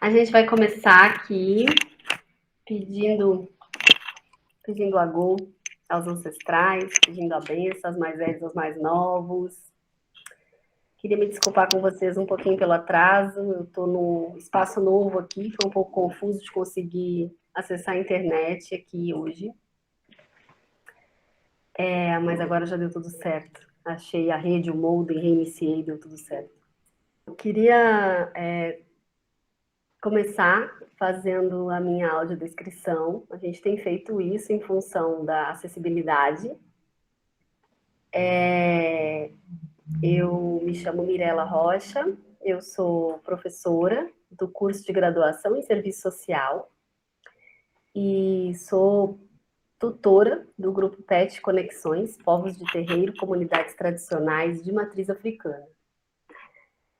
A gente vai começar aqui pedindo a Gol aos ancestrais, pedindo a benção aos mais velhos, aos mais novos. Queria me desculpar com vocês um pouquinho pelo atraso. Eu estou num espaço novo aqui, foi um pouco confuso de conseguir acessar a internet aqui hoje. Mas agora já deu tudo certo. Achei a rede, o modem, reiniciei, deu tudo certo. Eu queria começar fazendo a minha audiodescrição. A gente tem feito isso em função da acessibilidade. Eu me chamo Mirela Rocha, eu sou professora do curso de graduação em Serviço Social e sou tutora do grupo PET Conexões, Povos de Terreiro, Comunidades Tradicionais de Matriz Africana.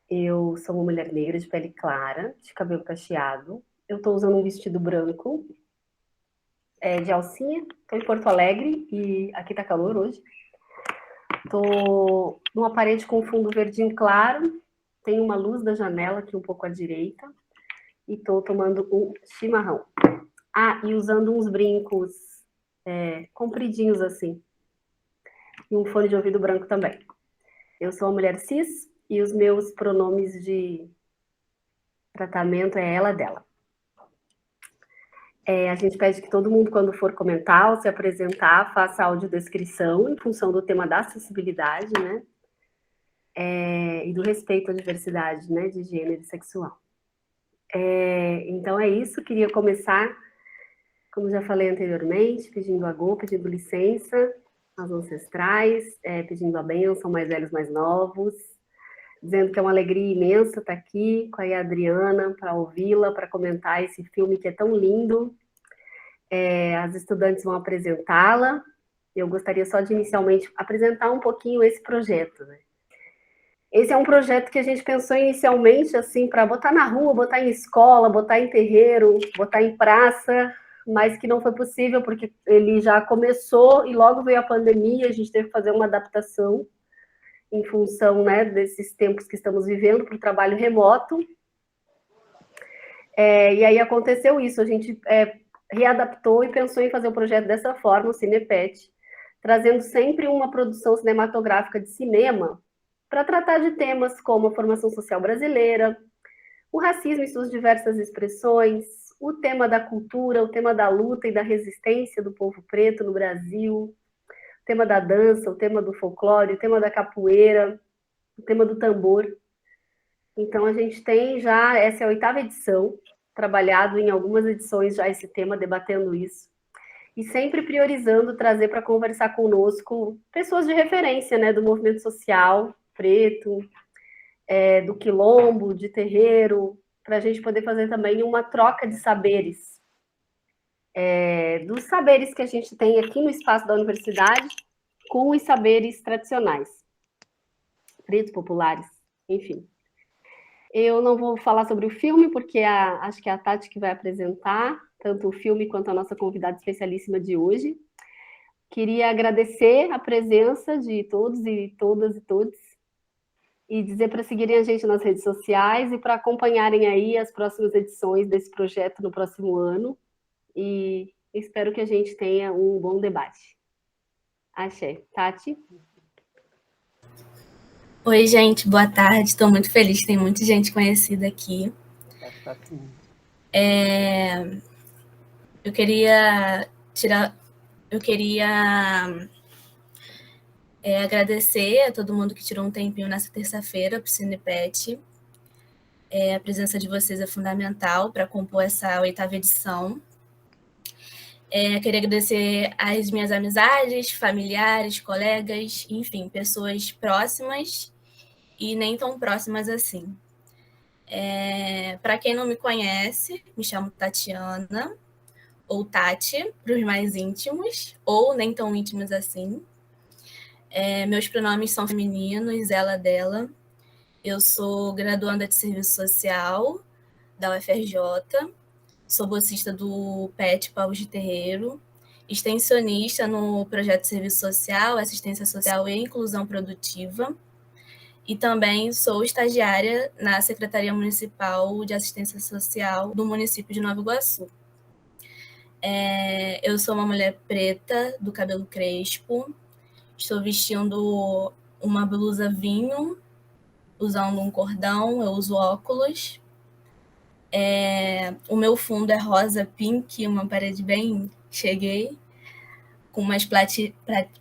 Eu sou uma mulher negra de pele clara, de cabelo cacheado. Eu estou usando um vestido branco, de alcinha. Estou em Porto Alegre e aqui está calor hoje. Estou numa parede com fundo verdinho claro. Tem uma luz da janela aqui um pouco à direita. E estou tomando um chimarrão. E usando uns brincos compridinhos assim. E um fone de ouvido branco também. Eu sou uma mulher cis e os meus pronomes de tratamento é ela, dela. A gente pede que todo mundo, quando for comentar ou se apresentar, faça audiodescrição em função do tema da acessibilidade, né? E do respeito à diversidade, né, de gênero e sexual. Então é isso, queria começar, como já falei anteriormente, pedindo a Gol, pedindo licença aos ancestrais, pedindo a bênção, mais velhos, mais novos, dizendo que é uma alegria imensa estar aqui com a Adriana, para ouvi-la, para comentar esse filme que é tão lindo. As estudantes vão apresentá-la. Eu gostaria só de, inicialmente, apresentar um pouquinho esse projeto, né? Esse é um projeto que a gente pensou inicialmente, assim, para botar na rua, botar em escola, botar em terreiro, botar em praça, mas que não foi possível, porque ele já começou e logo veio a pandemia, a gente teve que fazer uma adaptação em função, né, desses tempos que estamos vivendo para o trabalho remoto. E aí aconteceu isso, a gente readaptou e pensou em fazer o projeto dessa forma, o Cinepet, trazendo sempre uma produção cinematográfica de cinema para tratar de temas como a formação social brasileira, o racismo em suas diversas expressões, o tema da cultura, o tema da luta e da resistência do povo preto no Brasil, o tema da dança, o tema do folclore, o tema da capoeira, o tema do tambor. Então, a gente tem já, essa é a 8ª edição, trabalhado em algumas edições já esse tema, debatendo isso, e sempre priorizando trazer para conversar conosco pessoas de referência, né, do movimento social preto, do quilombo, de terreiro, para a gente poder fazer também uma troca de saberes, dos saberes que a gente tem aqui no espaço da universidade, com os saberes tradicionais, pretos, populares, enfim. Eu não vou falar sobre o filme, porque acho que é a Tati que vai apresentar, tanto o filme quanto a nossa convidada especialíssima de hoje. Queria agradecer a presença de todos e todas e todos, e dizer para seguirem a gente nas redes sociais e para acompanharem aí as próximas edições desse projeto no próximo ano. E espero que a gente tenha um bom debate. Axé. Tati? Oi, gente, boa tarde. Estou muito feliz, tem muita gente conhecida aqui. Eu queria agradecer a todo mundo que tirou um tempinho nessa terça-feira para o Cinepet. A presença de vocês é fundamental para compor essa 8ª edição. Queria agradecer às minhas amizades, familiares, colegas, enfim, pessoas próximas e nem tão próximas assim. Para quem não me conhece, me chamo Tatiana, ou Tati, para os mais íntimos, ou nem tão íntimos assim. Meus pronomes são femininos, ela, dela. Eu sou graduanda de Serviço Social da UFRJ, sou bolsista do PET Povos de Terreiro, extensionista no projeto de Serviço Social, Assistência Social e Inclusão Produtiva, e também sou estagiária na Secretaria Municipal de Assistência Social do município de Nova Iguaçu. Eu sou uma mulher preta, do cabelo crespo, estou vestindo uma blusa vinho, usando um cordão, eu uso óculos. O meu fundo é rosa pink, uma parede bem cheguei, com umas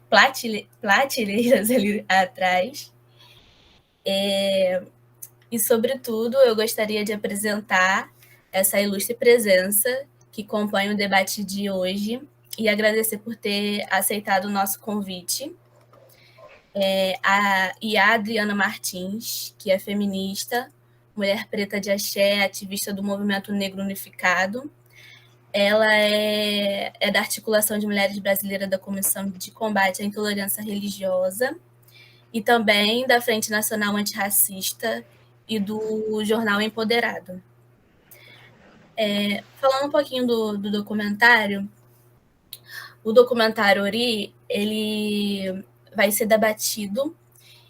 platileiras ali atrás. E, sobretudo, eu gostaria de apresentar essa ilustre presença que compõe o debate de hoje e agradecer por ter aceitado o nosso convite. A Adriana Martins, que é feminista, mulher preta de axé, ativista do Movimento Negro Unificado. Ela é da Articulação de Mulheres Brasileiras da Comissão de Combate à Intolerância Religiosa e também da Frente Nacional Antirracista e do jornal Empoderado. Falando um pouquinho do documentário, o documentário Ori, ele vai ser debatido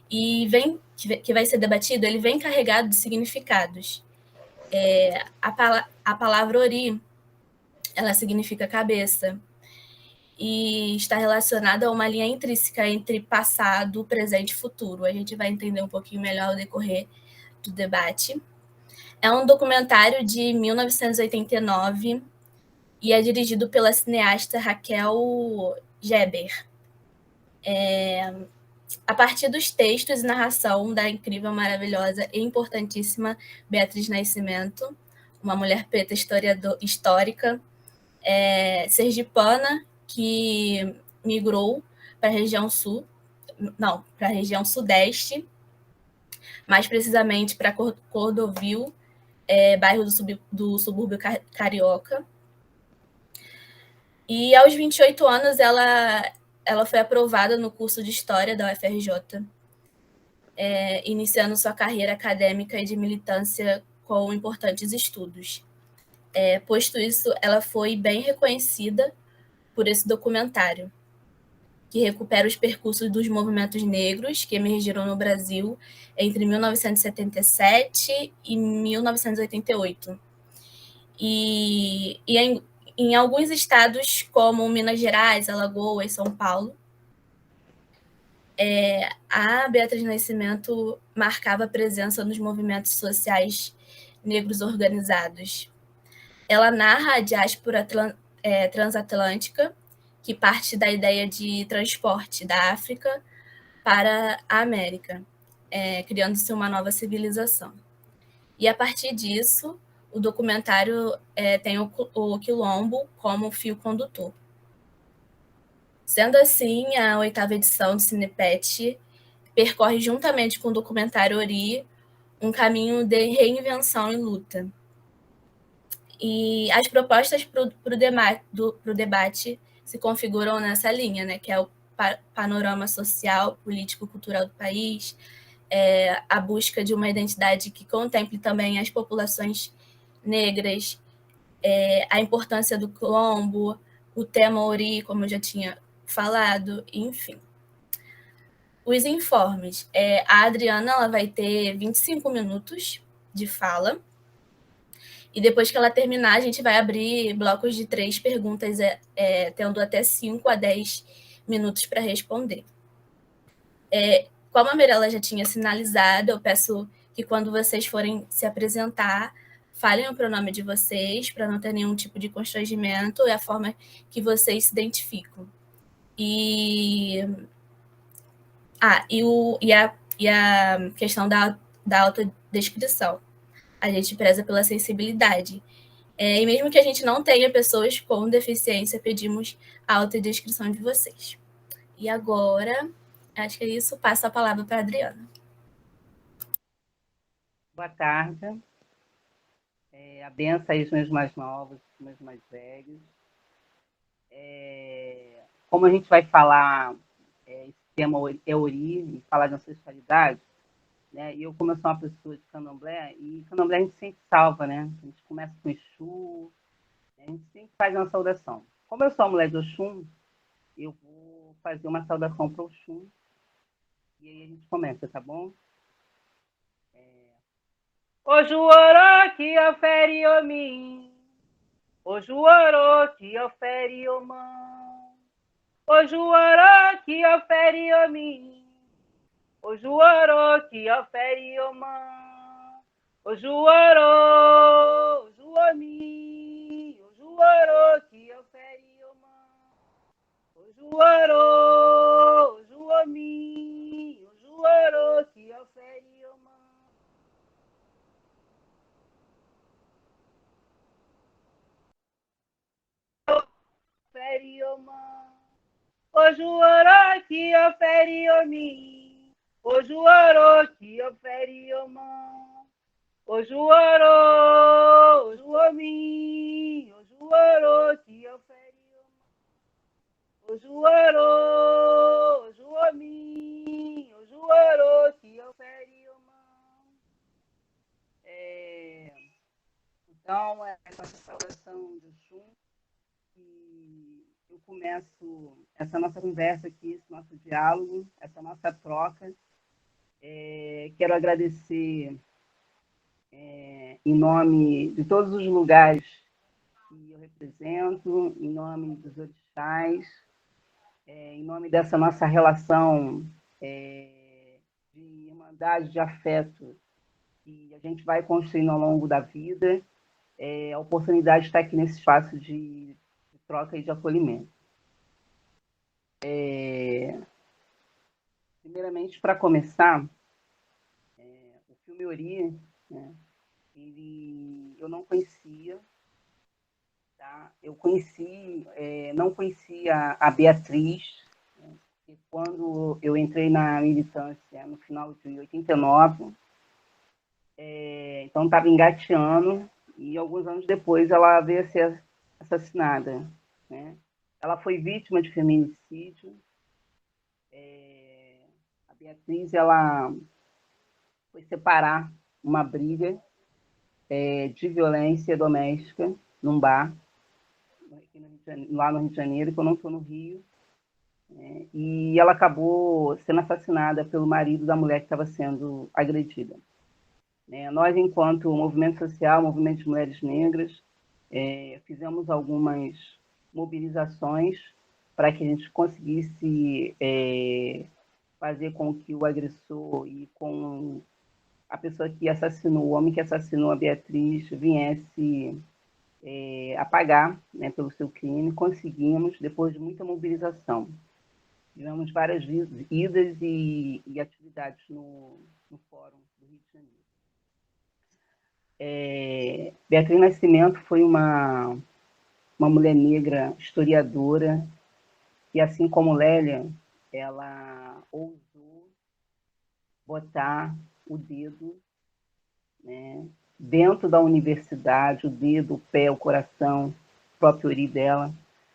e ele vem carregado de significados. A palavra Ori, ela significa cabeça e está relacionada a uma linha intrínseca entre passado, presente e futuro. A gente vai entender um pouquinho melhor ao decorrer do debate. É um documentário de 1989 e é dirigido pela cineasta Raquel Geber. A partir dos textos e narração da incrível, maravilhosa e importantíssima Beatriz Nascimento, uma mulher preta histórica, sergipana, que migrou para a região para a região sudeste, mais precisamente para Cordovil, bairro do subúrbio carioca. E aos 28 anos ela foi aprovada no curso de História da UFRJ, iniciando sua carreira acadêmica e de militância com importantes estudos. Posto isso, ela foi bem reconhecida por esse documentário, que recupera os percursos dos movimentos negros que emergiram no Brasil entre 1977 e 1988. E em alguns estados, como Minas Gerais, Alagoas, São Paulo, a Beatriz Nascimento marcava presença nos movimentos sociais negros organizados. Ela narra a diáspora transatlântica, que parte da ideia de transporte da África para a América, criando-se uma nova civilização. E a partir disso, o documentário tem o quilombo como fio condutor. Sendo assim, a 8ª edição do Cinepet percorre, juntamente com o documentário Ori, um caminho de reinvenção e luta. E as propostas para o debate se configuram nessa linha, né, que é o panorama social, político, cultural do país, a busca de uma identidade que contemple também as populações negras, a importância do quilombo, o tema Ori, como eu já tinha falado, enfim. Os informes. A Adriana ela vai ter 25 minutos de fala, e depois que ela terminar, a gente vai abrir blocos de 3 perguntas, tendo até 5 a 10 minutos para responder. Como a Mirella já tinha sinalizado, eu peço que quando vocês forem se apresentar, falem o pronome de vocês, para não ter nenhum tipo de constrangimento, e a forma que vocês se identificam. E a questão da autodescrição. A gente preza pela sensibilidade. E mesmo que a gente não tenha pessoas com deficiência, pedimos a autodescrição de vocês. E agora, acho que é isso, passo a palavra para a Adriana. Boa tarde. A benção aí os meus mais novos, os meus mais velhos. Como a gente vai falar, esse tema é Ori, e falar de ancestralidade, né? E eu, como eu sou uma pessoa de candomblé, e candomblé a gente sempre salva, né? A gente começa com Exu, a gente sempre faz uma saudação. Como eu sou a mulher de Oxum, eu vou fazer uma saudação para o Oxum, e aí a gente começa, tá bom? O Juoró que ofere o mim, o Juoró que ofere o mão, o Juoró que ofere o mim, o Juoró que ofere o mão, o Juoró, o Juomi, o Juoró que ofere o mão, o Juoró, o Juomi, o Juoró que ofere o mão. Ofere o mão, o Juoró que ofere o mim, o Juoró que ofere o mão, o Juoró, o Juomi, o Juoró que ofere o mão, o Juoró, o Juomi, o Juoró que ofere o mão. Então, essa saudação de Xum, e eu começo essa nossa conversa aqui, esse nosso diálogo, essa nossa troca. Quero agradecer em nome de todos os lugares que eu represento, em nome dos orixás, em nome dessa nossa relação de irmandade, de afeto que a gente vai construindo ao longo da vida, a oportunidade de estar aqui nesse espaço de troca e de acolhimento. Primeiramente, para começar, o filme Ori, né, eu não conhecia, tá? Eu não conhecia a Beatriz, né, e quando eu entrei na militância no final de 89, então estava engateando, e alguns anos depois ela veio a ser assassinada, né? Ela foi vítima de feminicídio. A Beatriz, ela foi separar uma briga de violência doméstica num bar, lá no Rio de Janeiro, que eu não estou no Rio, e ela acabou sendo assassinada pelo marido da mulher que estava sendo agredida. Nós, enquanto movimento social, movimento de mulheres negras, fizemos algumas mobilizações para que a gente conseguisse fazer com que o agressor e com a pessoa que assassinou, o homem que assassinou a Beatriz, viesse a pagar, né, pelo seu crime. Conseguimos, depois de muita mobilização. Tivemos várias idas e atividades no Fórum do Rio de Janeiro. Beatriz Nascimento foi uma mulher negra, historiadora, que, assim como Lélia, ela ousou botar o dedo, né, dentro da universidade, o dedo, o pé, o coração, o próprio Ori dela,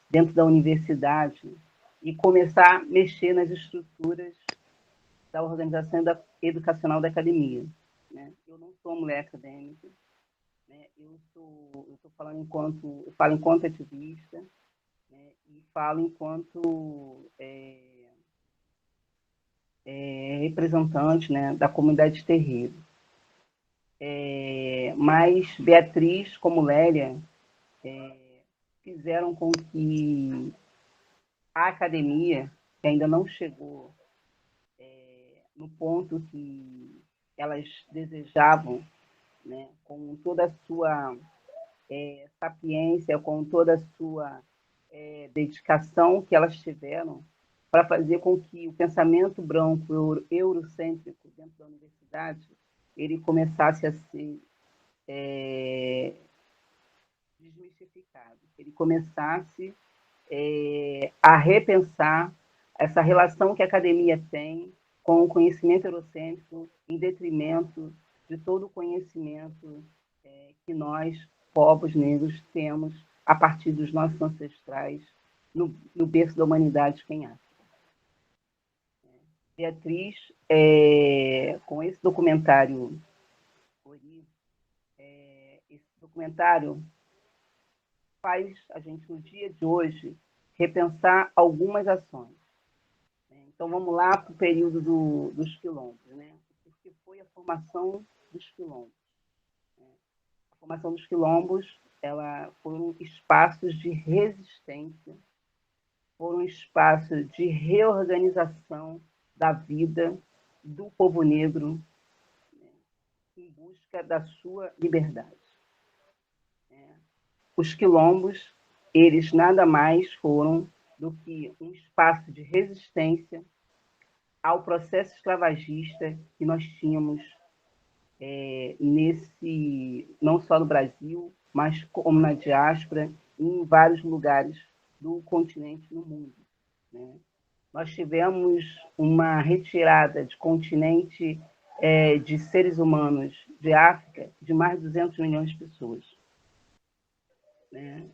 dentro da universidade, e começar a mexer nas estruturas da organização educacional da academia. Né? Eu não sou mulher acadêmica, né? Eu falo enquanto ativista, né? E falo enquanto representante, né, da comunidade terreiro. Mas Beatriz, como Lélia, fizeram com que a academia, que ainda não chegou no ponto que elas desejavam, né, com toda a sua sapiência, com toda a sua dedicação que elas tiveram para fazer com que o pensamento branco eurocêntrico dentro da universidade ele começasse a ser desmistificado, ele começasse a repensar essa relação que a academia tem com o conhecimento eurocêntrico em detrimento de todo o conhecimento que nós, povos negros, temos a partir dos nossos ancestrais no berço da humanidade, que é em África. Beatriz, com esse documentário, esse documentário faz a gente, no dia de hoje, repensar algumas ações. Então, vamos lá para o período dos quilombos, né? Porque foi a formação dos quilombos. formação dos quilombos, foram espaços de resistência, foram espaços de reorganização da vida do povo negro, né, em busca da sua liberdade. Os quilombos, eles nada mais foram do que um espaço de resistência ao processo escravagista que nós tínhamos não só no Brasil, mas como na diáspora, em vários lugares do continente, no mundo, né? Nós tivemos uma retirada de continente de seres humanos de África de mais de 200 milhões de pessoas, né?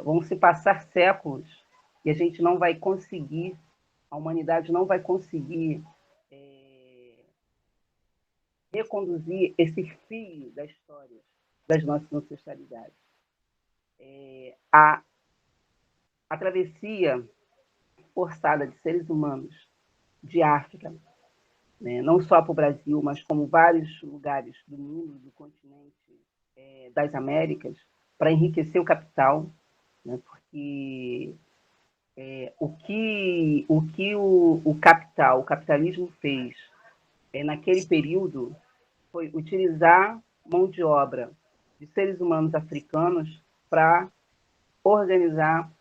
Vão se passar séculos e a gente não vai conseguir, a humanidade não vai conseguir reconduzir esse fio da história das nossas ancestralidades. A travessia forçada de seres humanos de África, né, não só para o Brasil, mas como vários lugares do mundo, do continente das Américas, para enriquecer o capital, né, porque o que o capitalismo fez naquele período foi utilizar mão de obra de seres humanos africanos para organizar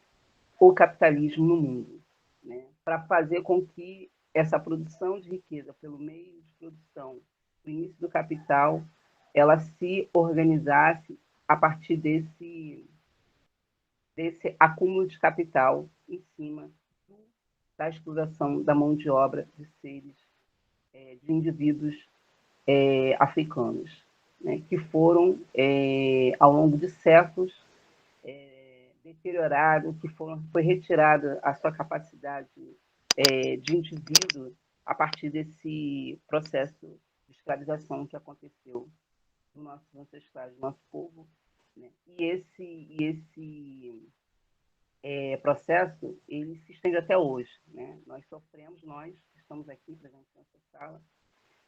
o capitalismo no mundo, né? Para fazer com que essa produção de riqueza pelo meio de produção do início do capital, ela se organizasse a partir desse acúmulo de capital em cima da exploração da mão de obra de seres, de indivíduos africanos, né, que foram, ao longo de séculos, deteriorados, foi retirada a sua capacidade de indivíduo a partir desse processo de escravização que aconteceu nos nossos ancestrais, no nosso povo, né? E esse processo, ele se estende até hoje, né? Nós sofremos, nós que estamos aqui presentes nessa sala,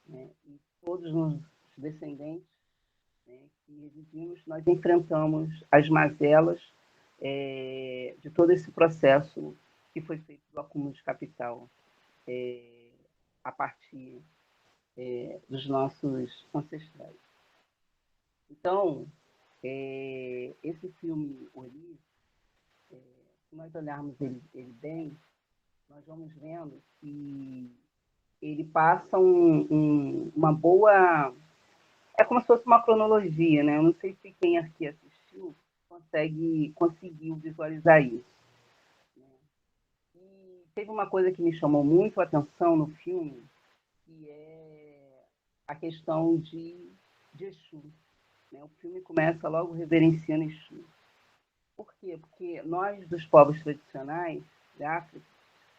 né? E todos os descendentes, né, que residimos, nós enfrentamos as mazelas de todo esse processo que foi feito do acúmulo de capital a partir dos nossos ancestrais. Então, esse filme Ori, se nós olharmos ele bem, nós vamos vendo que ele passa uma boa... É como se fosse uma cronologia, né? Eu não sei se quem aqui assistiu conseguiu visualizar isso. E teve uma coisa que me chamou muito a atenção no filme, que é a questão de Exu, né? O filme começa logo reverenciando Exu. Por quê? Porque nós, dos povos tradicionais da África,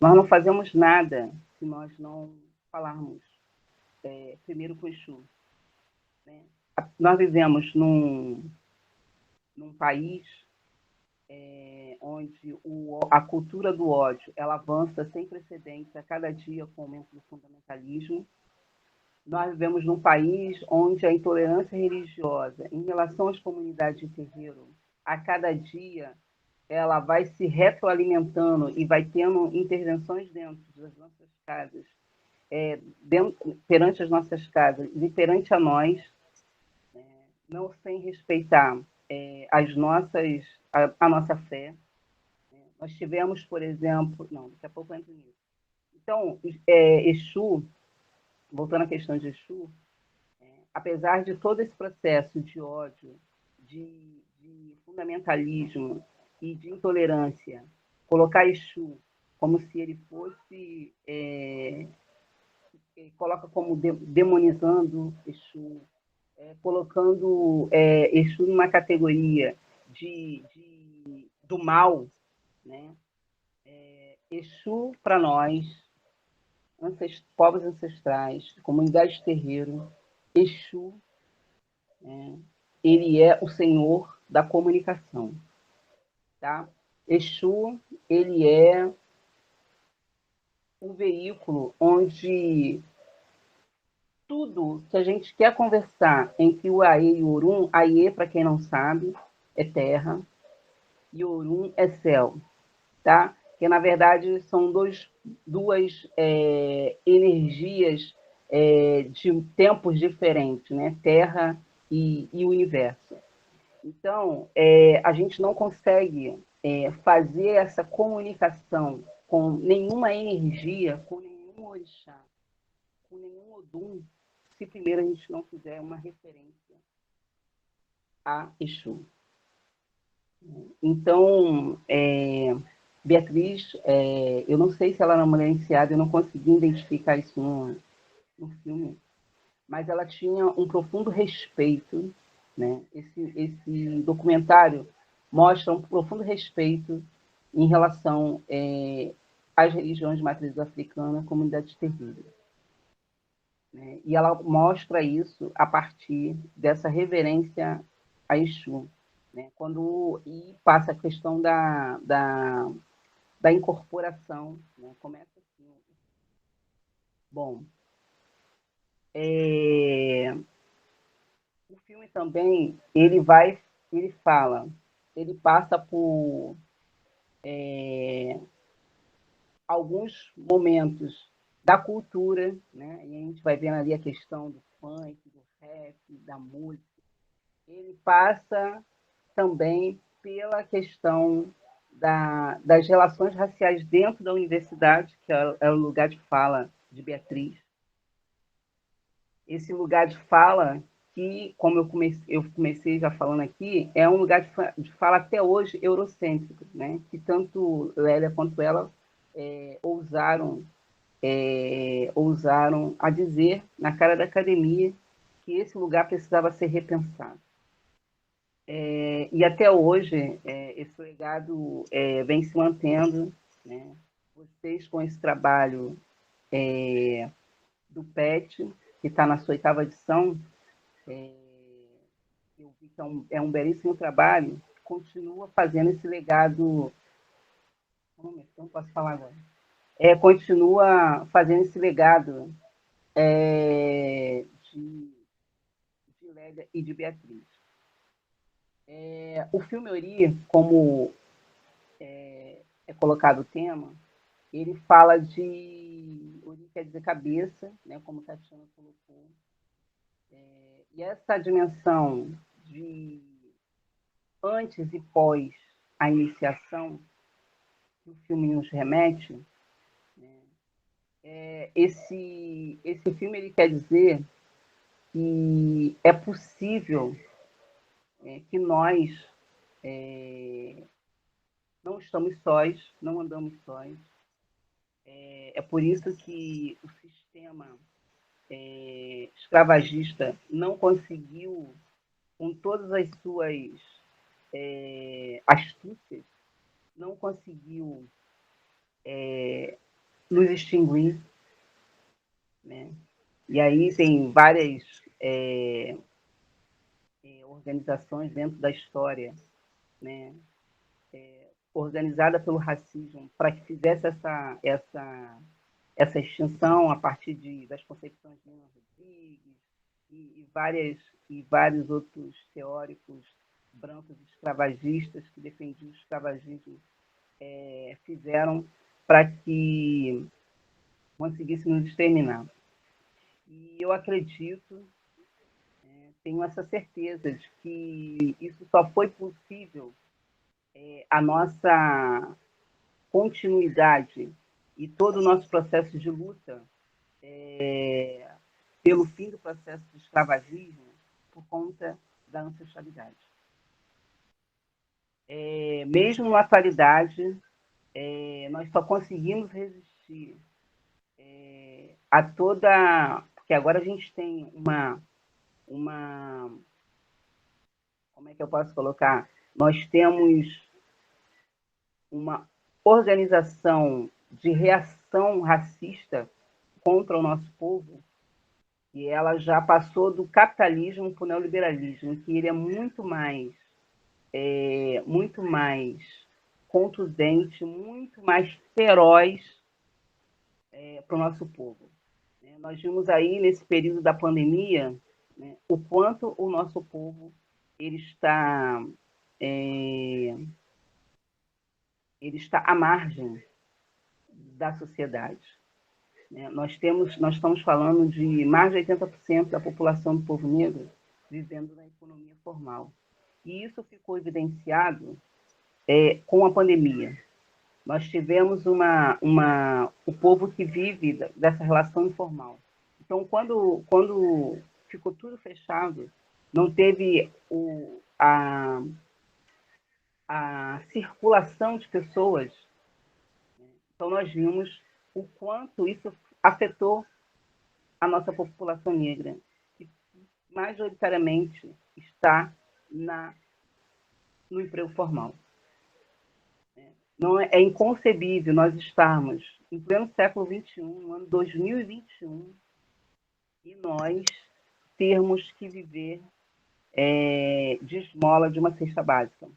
nós não fazemos nada se nós não falarmos primeiro com Exu, né? Nós vivemos num país onde a cultura do ódio ela avança sem precedentes a cada dia com o aumento do fundamentalismo. Nós vivemos num país onde a intolerância religiosa em relação às comunidades de terreiro, a cada dia, ela vai se retroalimentando e vai tendo intervenções dentro das nossas casas, perante as nossas casas e perante a nós, não sem respeitar a nossa fé. Nós tivemos, por exemplo... Não, daqui a pouco eu entro nisso. Então, Exu, voltando à questão de Exu, apesar de todo esse processo de ódio, de fundamentalismo e de intolerância, colocar Exu como se ele fosse... coloca como demonizando Exu, colocando Exu numa categoria do mal, né? Exu, para nós, povos ancestrais, comunidade de terreiro, Exu, ele é o senhor da comunicação, tá? Exu, ele é um veículo onde tudo que a gente quer conversar entre o Aê e o Orum, Aê, para quem não sabe, é terra, e Orum é céu, tá? Que, na verdade, são duas energias de tempos diferentes, né? Terra e universo. Então, a gente não consegue fazer essa comunicação com nenhuma energia, com nenhum orixá, com nenhum Odum, se primeiro a gente não fizer uma referência a Exu. Então, Beatriz, eu não sei se ela era uma mulher iniciada, eu não consegui identificar isso no filme, mas ela tinha um profundo respeito, né? Esse documentário mostra um profundo respeito em relação às religiões de matriz africana, comunidades terríveis. Né? E ela mostra isso a partir dessa reverência a Exu. Né? E passa a questão da incorporação. Né? Começa assim. Bom, o filme também, ele fala, ele passa por alguns momentos da cultura, né? E a gente vai vendo ali a questão do funk, do rap, da música. Ele passa também pela questão das relações raciais dentro da universidade, que é o lugar de fala de Beatriz. Esse lugar de fala que, como eu comecei já falando aqui, é um lugar de fala até hoje eurocêntrico, né? Que tanto Lélia quanto ela ousaram a dizer na cara da academia que esse lugar precisava ser repensado. E até hoje, esse legado vem se mantendo. Né? Vocês, com esse trabalho do PET, que está na sua 8ª edição, eu vi que é um belíssimo trabalho, continua fazendo esse legado. Não posso falar agora. Continua fazendo esse legado de Lélia e de Beatriz. O filme Ori, como é colocado o tema, ele fala de... Ori quer dizer cabeça, né, como Tatiana colocou. E essa dimensão de antes e pós a iniciação que o filme nos remete, né, esse filme ele quer dizer que é possível que nós não estamos sós, não andamos sós. É por isso que o sistema escravagista não conseguiu, com todas as suas astúcias, não conseguiu nos extinguir. Né? E aí tem várias organizações dentro da história, né? Organizada pelo racismo, para que fizesse essa extinção a partir das concepções de Lina Rodrigues e vários outros teóricos brancos escravagistas que defendiam o escravagismo fizeram para que conseguíssemos exterminar. E eu acredito, tenho essa certeza de que isso só foi possível a nossa continuidade e todo o nosso processo de luta pelo fim do processo de escravagismo por conta da ancestralidade. Mesmo na atualidade, nós só conseguimos resistir a toda... Porque agora a gente tem uma... Como é que eu posso colocar? Nós temos uma organização de reação racista contra o nosso povo, e ela já passou do capitalismo para o neoliberalismo, que ele é muito mais contundente, muito mais feroz para o nosso povo. Nós vimos aí, nesse período da pandemia, né, o quanto o nosso povo ele está à margem da sociedade. Né? Nós estamos falando de mais de 80% da população do povo negro vivendo na economia formal. E isso ficou evidenciado com a pandemia. Nós tivemos o povo que vive dessa relação informal. Então, quando ficou tudo fechado, não teve a circulação de pessoas. Então, nós vimos o quanto isso afetou a nossa população negra, que majoritariamente está no emprego formal. Não é inconcebível nós estarmos em pleno século XXI, no ano 2021, e nós termos que viver de esmola de uma cesta básica.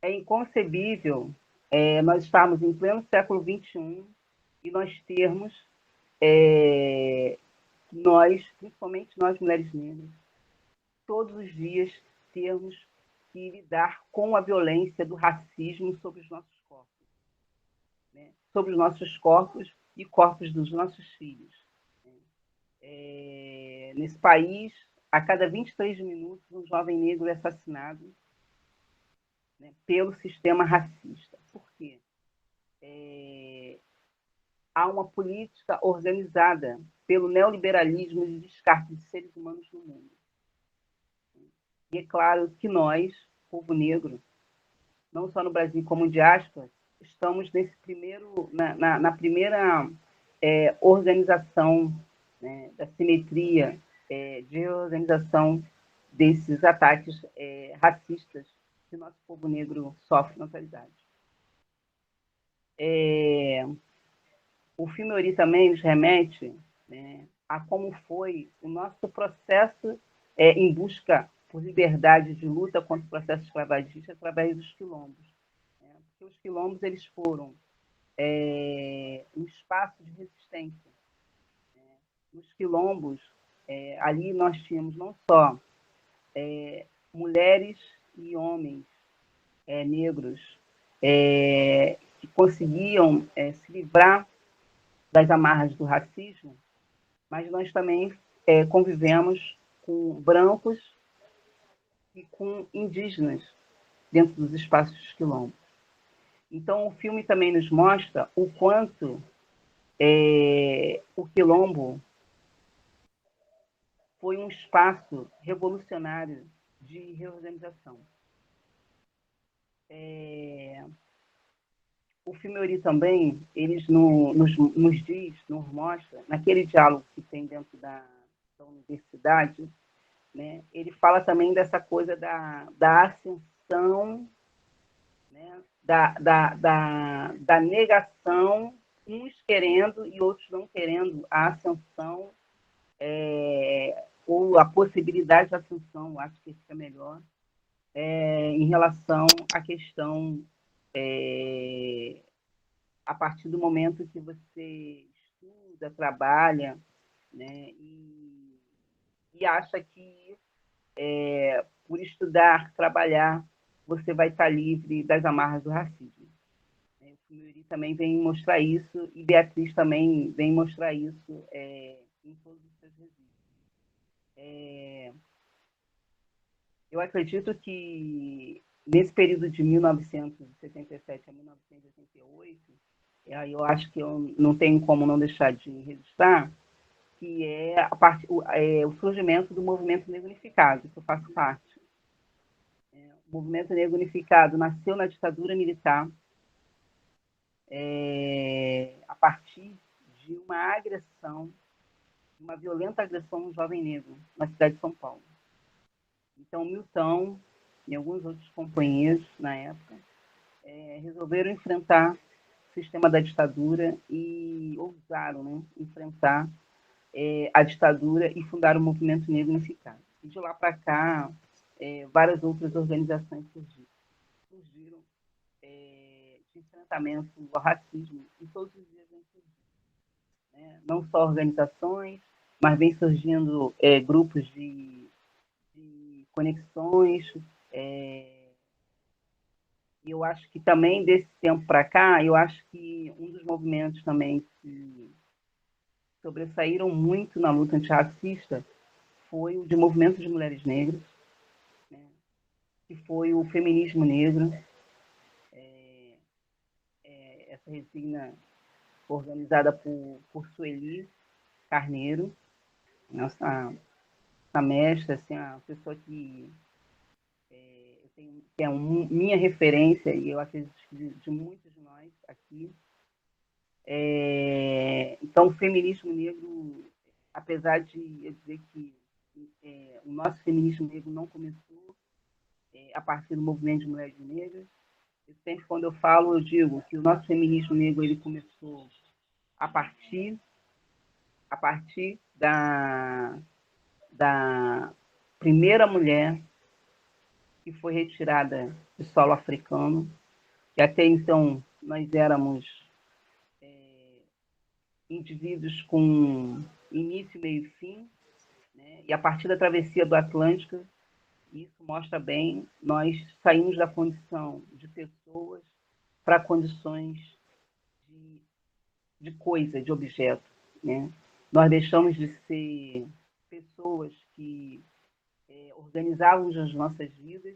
É inconcebível nós estarmos em pleno século XXI e nós termos, principalmente nós mulheres negras, todos os dias termos que lidar com a violência do racismo sobre os nossos corpos, né? Sobre os nossos corpos e corpos dos nossos filhos. Nesse país, a cada 23 minutos, um jovem negro é assassinado, né, pelo sistema racista. Por quê? Há uma política organizada pelo neoliberalismo de descarte de seres humanos no mundo. E é claro que nós, povo negro, não só no Brasil como diáspora, estamos na primeira organização, né, da simetria, de organização desses ataques racistas que o nosso povo negro sofre na atualidade. O filme Ori também nos remete, né, a como foi o nosso processo em busca por liberdade de luta contra o processo escravagista através dos quilombos. Né? Porque os quilombos eles foram um espaço de resistência. Né? Nos quilombos, ali nós tínhamos não só mulheres e homens negros que conseguiam se livrar das amarras do racismo, mas nós também convivemos com brancos e com indígenas dentro dos espaços dos quilombos. Então, o filme também nos mostra o quanto o quilombo foi um espaço revolucionário de reorganização. O filme Ori também, eles nos diz, nos mostra, naquele diálogo que tem dentro da universidade, né, ele fala também dessa coisa da ascensão, né, da negação, uns querendo e outros não querendo a ascensão, ou a possibilidade de ascensão, acho que fica melhor, em relação à questão a partir do momento que você estuda, trabalha, né, e acha que por estudar, trabalhar, você vai estar livre das amarras do racismo. O filme Ori também vem mostrar isso, e Beatriz também vem mostrar isso em todos os seus registros. Eu acredito que nesse período de 1977 a 1988, eu acho que eu não tenho como não deixar de registrar, que é o surgimento do movimento negro unificado, que eu faço parte. O movimento negro unificado nasceu na ditadura militar, a partir de uma agressão, uma violenta agressão a um jovem negro na cidade de São Paulo. Então, Milton e alguns outros companheiros, na época, resolveram enfrentar o sistema da ditadura e ousaram, né, enfrentar a ditadura e fundaram o Movimento Negro Unificado. E de lá para cá, várias outras organizações surgiram de enfrentamento ao racismo, e todos os dias vem surgindo. Né? Não só organizações, mas vem surgindo grupos de conexões. E eu acho que também, desse tempo para cá, eu acho que um dos movimentos também que sobressaíram muito na luta antirracista foi o de movimento de mulheres negras, né, que foi o feminismo negro. Essa resina organizada por Sueli Carneiro, nossa mestra, assim, a pessoa que é minha referência, e eu acredito de muitos de nós aqui. Então, o feminismo negro, apesar de eu dizer que o nosso feminismo negro não começou a partir do movimento de mulheres negras, eu sempre, quando eu falo, eu digo que o nosso feminismo negro ele começou a partir da primeira mulher que foi retirada do solo africano, que até então nós éramos indivíduos com início, meio e fim, né? E a partir da travessia do Atlântico, isso mostra bem, nós saímos da condição de pessoas para condições de coisa, de objeto, né? Nós deixamos de ser pessoas que organizávamos as nossas vidas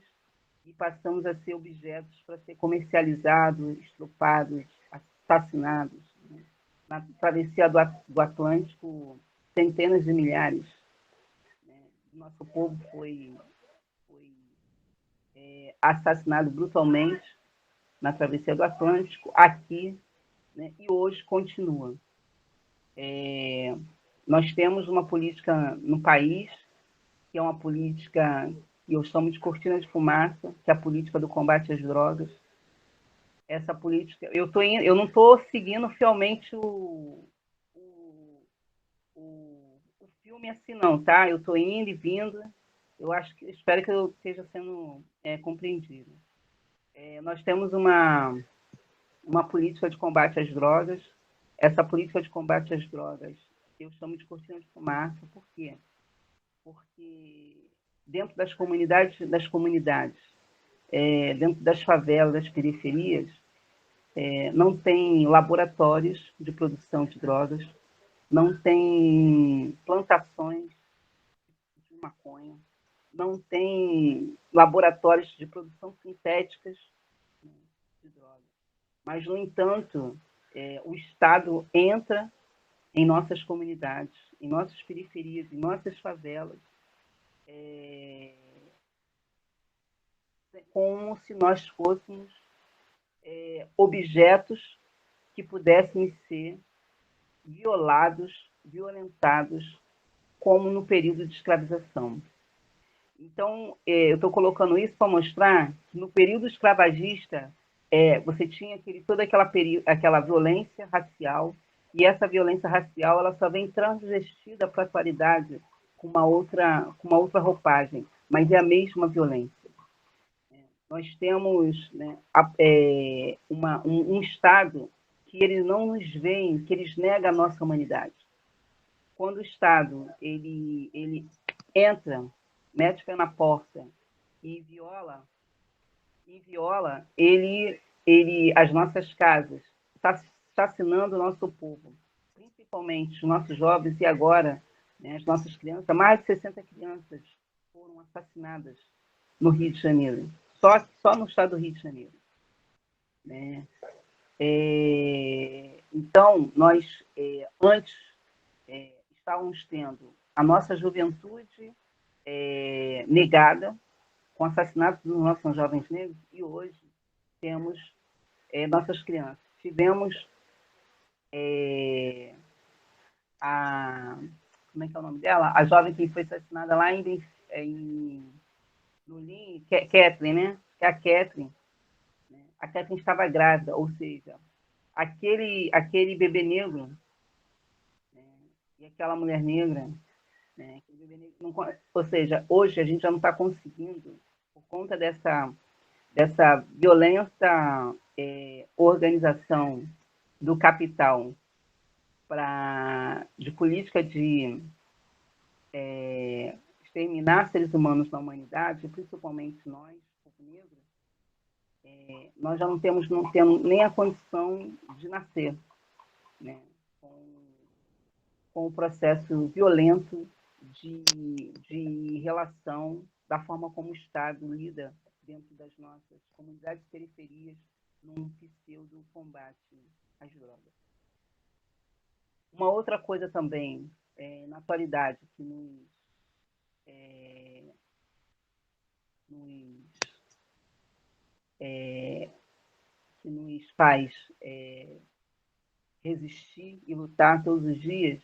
e passamos a ser objetos para ser comercializados, estrupados, assassinados, né? Na travessia do Atlântico, centenas de milhares, né? Nosso povo foi assassinado brutalmente na travessia do Atlântico, aqui, né? E hoje continua. Nós temos uma política no país, que é uma política que eu chamo de cortina de fumaça, que é a política do combate às drogas. Essa política, eu não estou seguindo fielmente o filme assim não, tá? Eu estou indo e vindo. Espero que eu esteja sendo compreendido. Nós temos uma política de combate às drogas. Essa política de combate às drogas eu chamo de cortina de fumaça. Por quê? Porque dentro das comunidades, dentro das favelas, das periferias, não tem laboratórios de produção de drogas, não tem plantações de maconha, não tem laboratórios de produção sintéticas de drogas. Mas, no entanto, o Estado entra em nossas comunidades, em nossas periferias, em nossas favelas, como se nós fôssemos objetos que pudessem ser violados, violentados, como no período de escravização. Então, eu estou colocando isso para mostrar que no período escravagista você tinha toda aquela violência racial, e essa violência racial ela só vem transvestida para a atualidade com uma outra roupagem, mas é a mesma violência. Nós temos, né, um Estado que ele não nos vê, que eles negam a nossa humanidade. Quando o Estado ele entra, mete o pé na porta e viola as nossas casas, está assassinando o nosso povo, principalmente os nossos jovens, e agora, né, as nossas crianças, mais de 60 crianças foram assassinadas no Rio de Janeiro, só no estado do Rio de Janeiro, né? Então, nós antes estávamos tendo a nossa juventude negada, com assassinatos dos nossos jovens negros, e hoje temos nossas crianças. Tivemos como é que é o nome dela? A jovem que foi assassinada lá no Lin, Kathleen, né? Que é a Kathleen. Né? A Kathleen estava grávida, ou seja, aquele bebê negro, né? E aquela mulher negra, né? Aquele bebê negro ou seja, hoje a gente já não está conseguindo, por conta dessa violenta organização do capital de política de exterminar seres humanos na humanidade, principalmente nós, povo negro, nós já não temos nem a condição de nascer, né, com o processo violento de relação da forma como o Estado lida dentro das nossas comunidades e periferias num pseudo combate às drogas. Uma outra coisa também, na atualidade, que nos faz resistir e lutar todos os dias,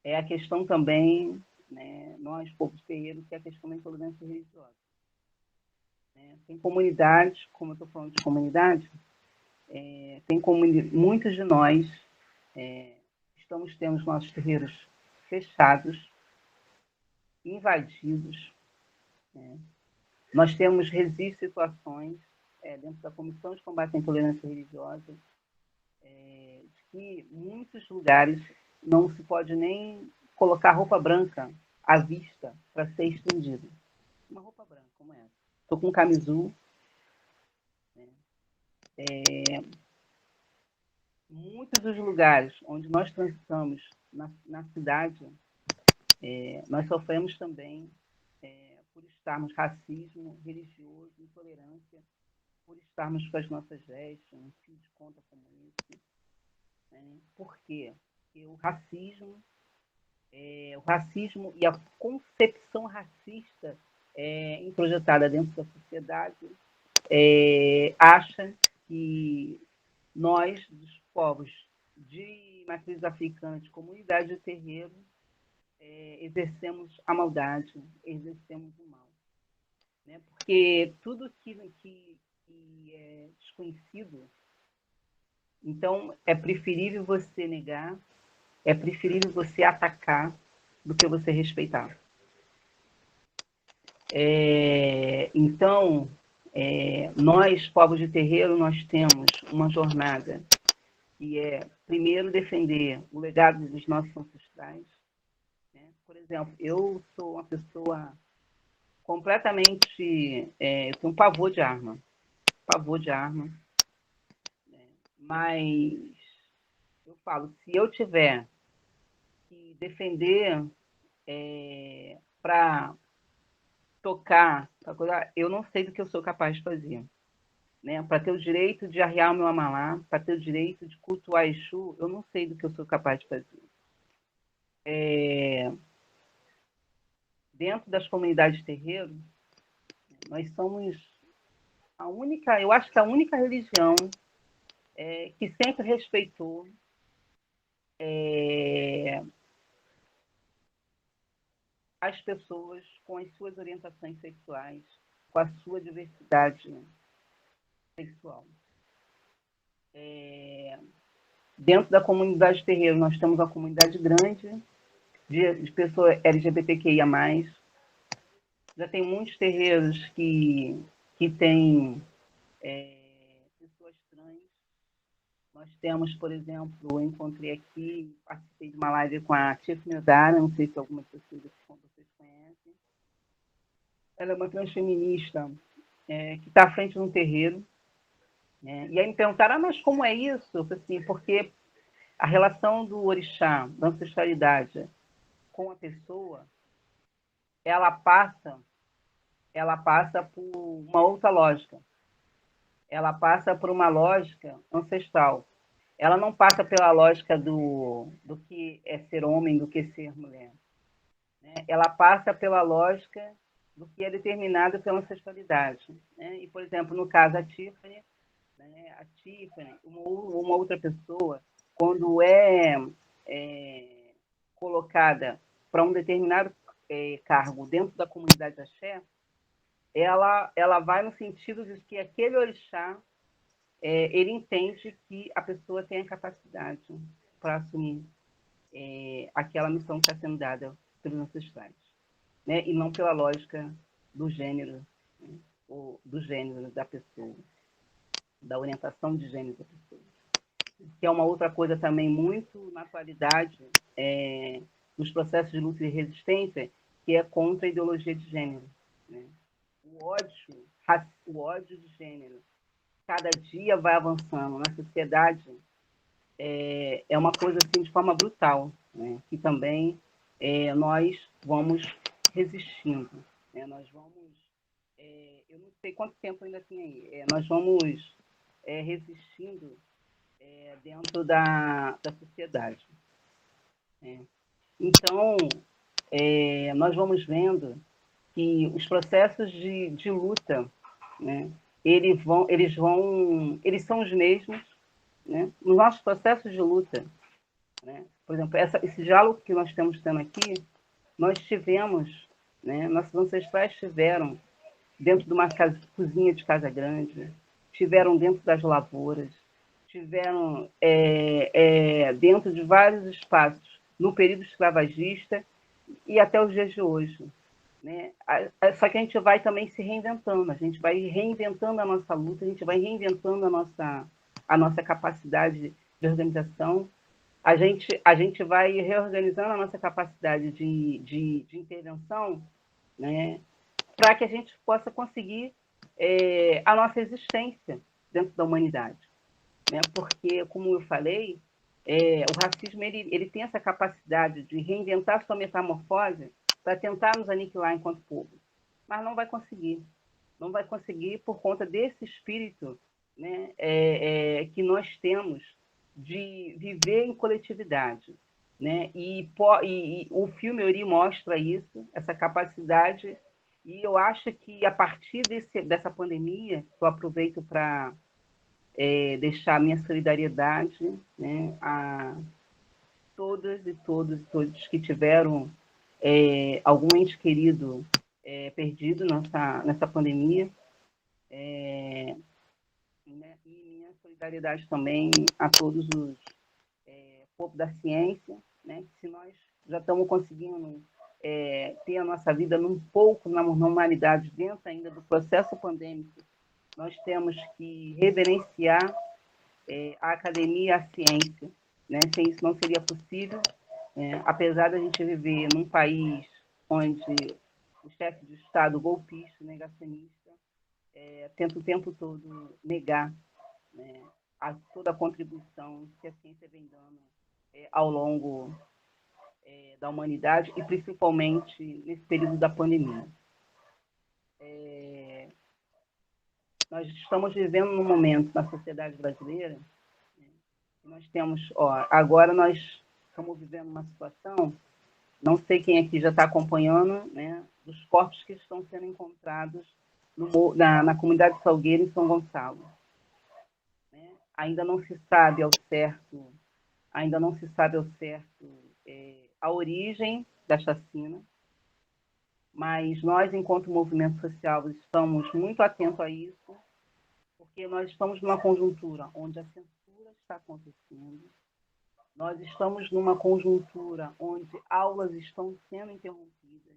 é a questão também, né, nós, povos terreiros, que é a questão da intolerância religiosa. Tem comunidades, como eu estou falando de comunidade, muitos de nós estamos tendo os nossos terreiros fechados, invadidos. Nós temos situações dentro da Comissão de Combate à Intolerância Religiosa, de que muitos lugares não se pode nem colocar roupa branca à vista para ser estendida. Uma roupa branca, como essa. Estou com um camisul. Muitos dos lugares onde nós transitamos na cidade, nós sofremos também por estarmos racismo religioso, intolerância, por estarmos com as nossas vestes, um fio de conta como esse. Por quê? Porque o racismo e a concepção racista introjetada dentro da sociedade acha que nós, dos povos de matriz africana, de comunidade de terreiro, exercemos a maldade, exercemos o mal. Né? Porque tudo que é desconhecido, então é preferível você negar, é preferível você atacar do que você respeitar. Então, nós, povos de terreiro, nós temos uma jornada que é, primeiro, defender o legado dos nossos ancestrais. Né? Por exemplo, eu sou uma pessoa completamente... tenho pavor de arma. Né? Mas eu falo, se eu tiver que defender para tocar, eu não sei do que eu sou capaz de fazer. Né? Para ter o direito de arriar o meu amalá, para ter o direito de cultuar Exu, eu não sei do que eu sou capaz de fazer. Dentro das comunidades de terreiro, nós somos eu acho que a única religião que sempre respeitou as pessoas com as suas orientações sexuais, com a sua diversidade sexual. Dentro da comunidade de terreiro, nós temos uma comunidade grande de pessoas LGBTQIA+. Já tem muitos terreiros que têm pessoas trans. Nós temos, por exemplo, eu encontrei aqui, participei de uma live com a Tiffany Dara, não sei se algumas pessoas vocês conhecem. Ela é uma transfeminista que está à frente de um terreiro. E aí me perguntaram, mas como é isso? Eu falei assim, porque a relação do orixá, da ancestralidade com a pessoa, ela passa por uma outra lógica. Ela passa por uma lógica ancestral. Ela não passa pela lógica do que é ser homem, do que é ser mulher. Né? Ela passa pela lógica do que é determinado pela ancestralidade. Né? E, por exemplo, no caso, a Tiffany, uma outra pessoa, quando é colocada para um determinado cargo dentro da comunidade axé, ela vai no sentido de que aquele orixá, ele entende que a pessoa tem a capacidade para assumir aquela missão que está sendo dada pelos ancestrais, né? E não pela lógica do gênero, né? Ou do gênero da pessoa, da orientação de gênero da pessoa. que é uma outra coisa também muito na atualidade, nos processos de luta e resistência, que é contra a ideologia de gênero, né? O ódio de gênero, cada dia vai avançando na sociedade, é uma coisa assim de forma brutal, né? Que também nós vamos resistindo, né? Nós vamos, eu não sei quanto tempo ainda tem aí, nós vamos resistindo dentro da sociedade, né? Então, nós vamos vendo que os processos de luta, né, eles são os mesmos, né, nos nossos processos de luta, né? Por exemplo, esse diálogo que nós estamos tendo aqui, nós tivemos, né, nossos ancestrais tiveram dentro de uma cozinha de casa grande, tiveram dentro das lavouras, tiveram dentro de vários espaços no período escravagista e até os dias de hoje, né? Só que a gente vai também se reinventando, a gente vai reinventando a nossa luta, a gente vai reinventando a nossa capacidade de organização, a gente vai reorganizando a nossa capacidade de intervenção, né? Para que a gente possa conseguir a nossa existência dentro da humanidade, né? Porque, como eu falei, o racismo ele tem essa capacidade de reinventar sua metamorfose para tentar nos aniquilar enquanto povo, mas não vai conseguir. Não vai conseguir por conta desse espírito, né, que nós temos de viver em coletividade, né? E o filme Ori mostra isso, essa capacidade, e eu acho que a partir dessa pandemia, eu aproveito para deixar a minha solidariedade, né, a todas e todos que tiveram algum ente querido perdido nessa pandemia, né, e minha solidariedade também a todos os povo da ciência, né, que se nós já estamos conseguindo ter a nossa vida um pouco na normalidade dentro ainda do processo pandêmico, nós temos que reverenciar a academia e a ciência, né? Sem isso não seria possível, apesar da gente viver num país onde o chefe de Estado golpista, negacionista, tenta o tempo todo negar, né, toda a contribuição que a ciência vem dando ao longo da humanidade e principalmente nesse período da pandemia. Nós estamos vivendo num momento na sociedade brasileira, né, que nós temos, agora nós estamos vivendo uma situação, não sei quem aqui já está acompanhando, né, dos corpos que estão sendo encontrados na comunidade Salgueiro, em São Gonçalo. Né? Ainda não se sabe ao certo a origem da chacina, mas nós, enquanto movimento social, estamos muito atentos a isso, porque nós estamos numa conjuntura onde a censura está acontecendo, nós estamos numa conjuntura onde aulas estão sendo interrompidas,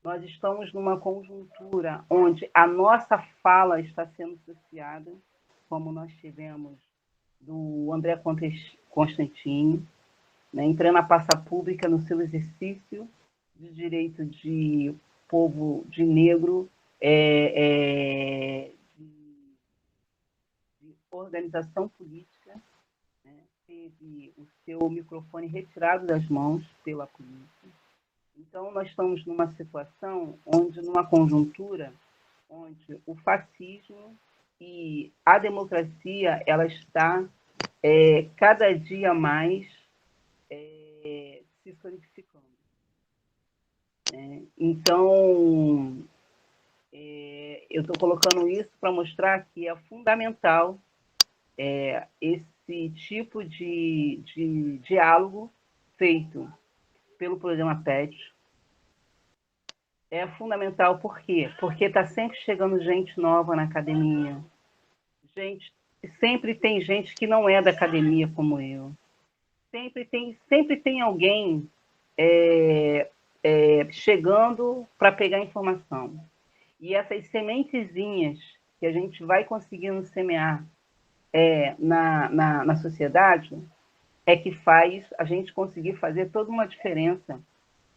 nós estamos numa conjuntura onde a nossa fala está sendo cerceada, como nós tivemos do André Constantini, né, entrando na praça pública no seu exercício de direito de povo, de negro, de organização política, né, teve o seu microfone retirado das mãos pela polícia. Então, nós estamos numa situação numa conjuntura, onde o fascismo e a democracia, ela está cada dia mais se solidificando. Então, eu estou colocando isso para mostrar que é fundamental esse tipo de diálogo feito pelo programa PET. É fundamental, por quê? Porque está sempre chegando gente nova na academia. Sempre tem gente que não é da academia como eu. Sempre tem alguém chegando para pegar informação. E essas sementezinhas que a gente vai conseguindo semear na sociedade é que faz a gente conseguir fazer toda uma diferença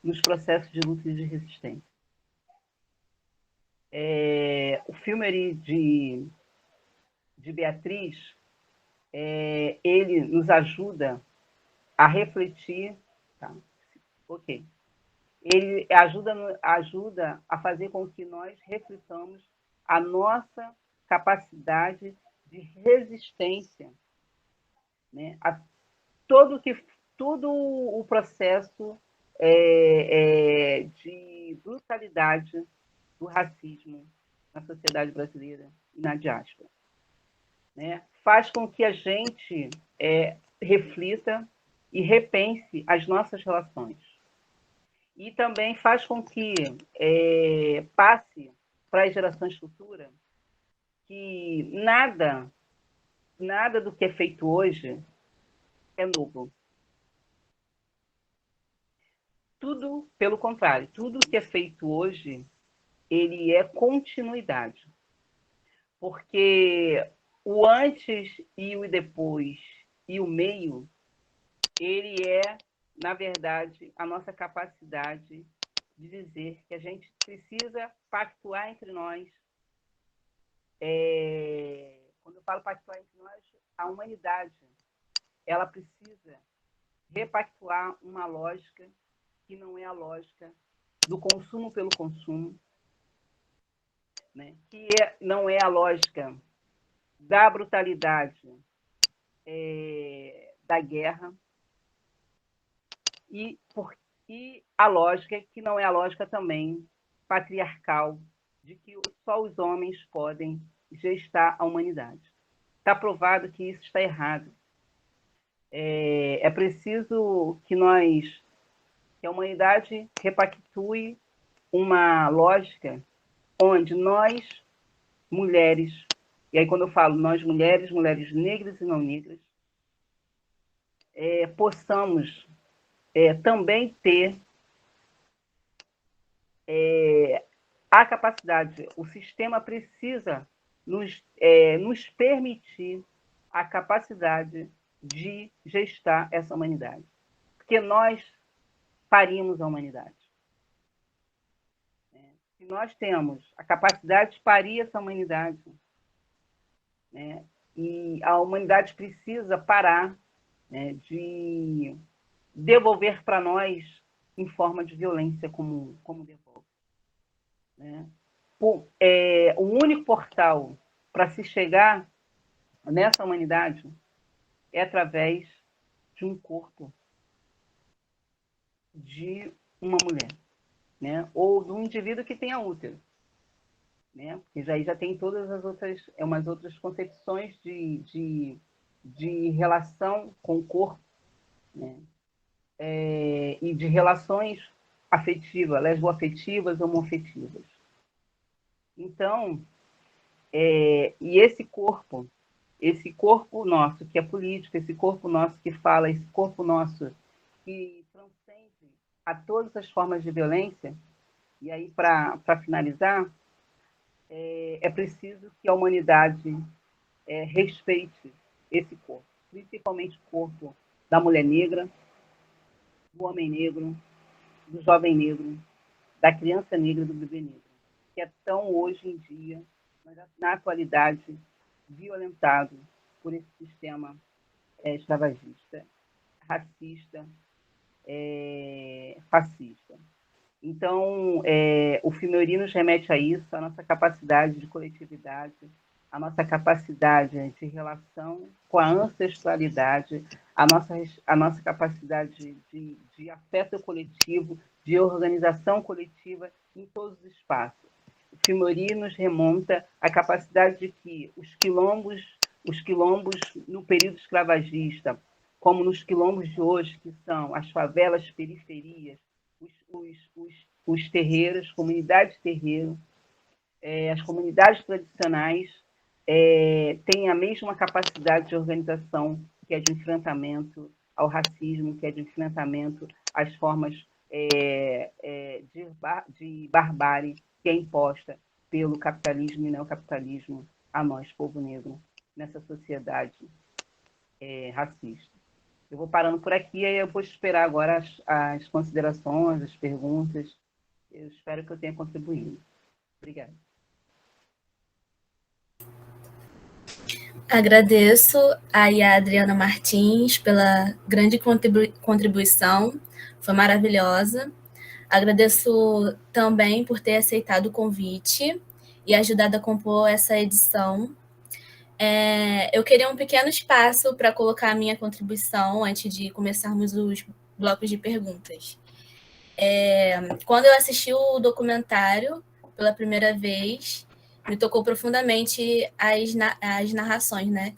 nos processos de luta e de resistência. O filme de Beatriz, ele nos ajuda a refletir, tá? Ok. Ele ajuda a fazer com que nós reflitamos a nossa capacidade de resistência, né, a todo o processo de brutalidade do racismo na sociedade brasileira e na diáspora, né? Faz com que a gente reflita e repense as nossas relações. E também faz com que passe para as gerações futuras que nada do que é feito hoje é novo. Tudo, pelo contrário, tudo que é feito hoje, ele é continuidade. Porque o antes e o depois e o meio, ele é, na verdade, a nossa capacidade de dizer que a gente precisa pactuar entre nós. Quando eu falo pactuar entre nós, a humanidade, ela precisa repactuar uma lógica que não é a lógica do consumo pelo consumo, né? Que não é a lógica da brutalidade, da guerra, e a lógica que não é a lógica também patriarcal, de que só os homens podem gestar a humanidade. Está provado que isso está errado. É preciso que a humanidade repactue uma lógica onde nós, mulheres, e aí quando eu falo nós mulheres negras e não negras, possamos também ter a capacidade, o sistema precisa nos permitir a capacidade de gestar essa humanidade. Porque nós parimos a humanidade. Se nós temos a capacidade de parir essa humanidade, né, e a humanidade precisa parar, né, de devolver para nós em forma de violência como devolve. Né? O único portal para se chegar nessa humanidade é através de um corpo de uma mulher, né? Ou de um indivíduo que tenha útero, né? Porque já tem todas as outras, umas outras concepções de relação com o corpo, né? E de relações afetivas, lesboafetivas, homoafetivas. Então, e esse corpo nosso que é político, esse corpo nosso que fala, esse corpo nosso que transcende a todas as formas de violência, e aí, para finalizar, é preciso que a humanidade respeite esse corpo, principalmente o corpo da mulher negra, do homem negro, do jovem negro, da criança negra e do bebê negro, que é tão hoje em dia, na atualidade, violentado por esse sistema escravagista, racista, fascista. Então, o Filme nos remete a isso, a nossa capacidade de coletividade, a nossa capacidade de relação com a ancestralidade, a nossa capacidade de afeto coletivo, de organização coletiva em todos os espaços. O Filme nos remonta à capacidade de que os quilombos no período escravagista, como nos quilombos de hoje, que são as favelas, periferias, os terreiros, comunidades terreiro, as comunidades tradicionais têm a mesma capacidade de organização, que é de enfrentamento ao racismo, que é de enfrentamento às formas de barbárie que é imposta pelo capitalismo e neocapitalismo a nós, povo negro, nessa sociedade racista. Eu vou parando por aqui, aí eu vou esperar agora as considerações, as perguntas. Eu espero que eu tenha contribuído. Obrigada. Agradeço a Adriana Martins pela grande contribuição, foi maravilhosa. Agradeço também por ter aceitado o convite e ajudado a compor essa edição. Eu queria um pequeno espaço para colocar a minha contribuição antes de começarmos os blocos de perguntas. Quando eu assisti o documentário pela primeira vez, me tocou profundamente as narrações, né,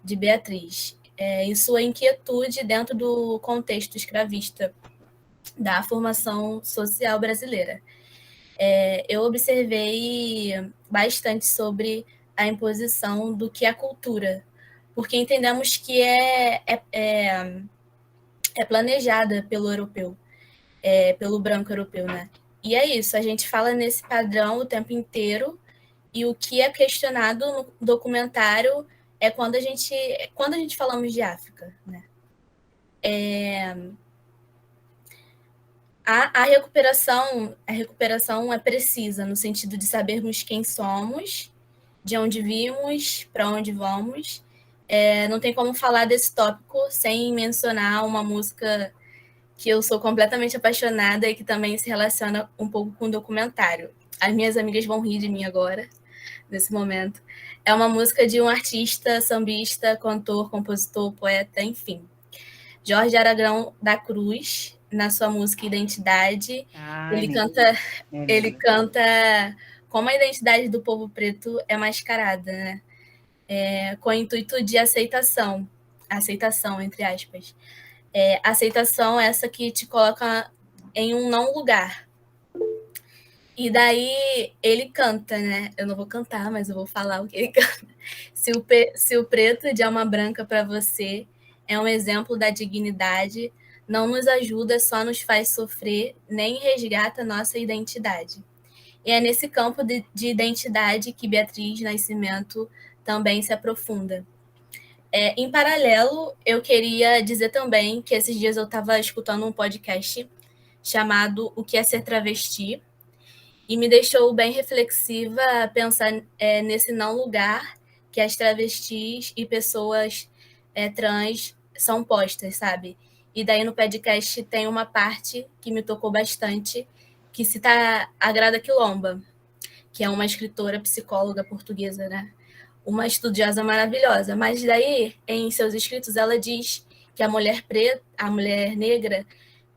de Beatriz, e sua inquietude dentro do contexto escravista da formação social brasileira. Eu observei bastante sobre a imposição do que é cultura, porque entendemos que é planejada pelo europeu, pelo branco europeu, né? E é isso, a gente fala nesse padrão o tempo inteiro, e o que é questionado no documentário é quando a gente falamos de África, né? A recuperação é precisa, no sentido de sabermos quem somos, de onde vimos, para onde vamos. Não tem como falar desse tópico sem mencionar uma música que eu sou completamente apaixonada e que também se relaciona um pouco com o documentário. As minhas amigas vão rir de mim agora, nesse momento. É uma música de um artista, sambista, cantor, compositor, poeta, enfim. Jorge Aragão da Cruz, na sua música Identidade, ele canta como a identidade do povo preto é mascarada, né? Com o intuito de aceitação, entre aspas. Aceitação essa que te coloca em um não lugar. E daí ele canta, né? Eu não vou cantar, mas eu vou falar o que ele canta. Se o preto de alma branca para você é um exemplo da dignidade, não nos ajuda, só nos faz sofrer, nem resgata nossa identidade. E é nesse campo de identidade que Beatriz Nascimento também se aprofunda. Em paralelo, eu queria dizer também que esses dias eu estava escutando um podcast chamado O que é ser travesti, e me deixou bem reflexiva pensar nesse não lugar que as travestis e pessoas trans são postas, sabe? E daí no podcast tem uma parte que me tocou bastante, que cita a Grada Quilomba, que é uma escritora psicóloga portuguesa, né? Uma estudiosa maravilhosa. Mas daí, em seus escritos, ela diz que a mulher preta, a mulher negra,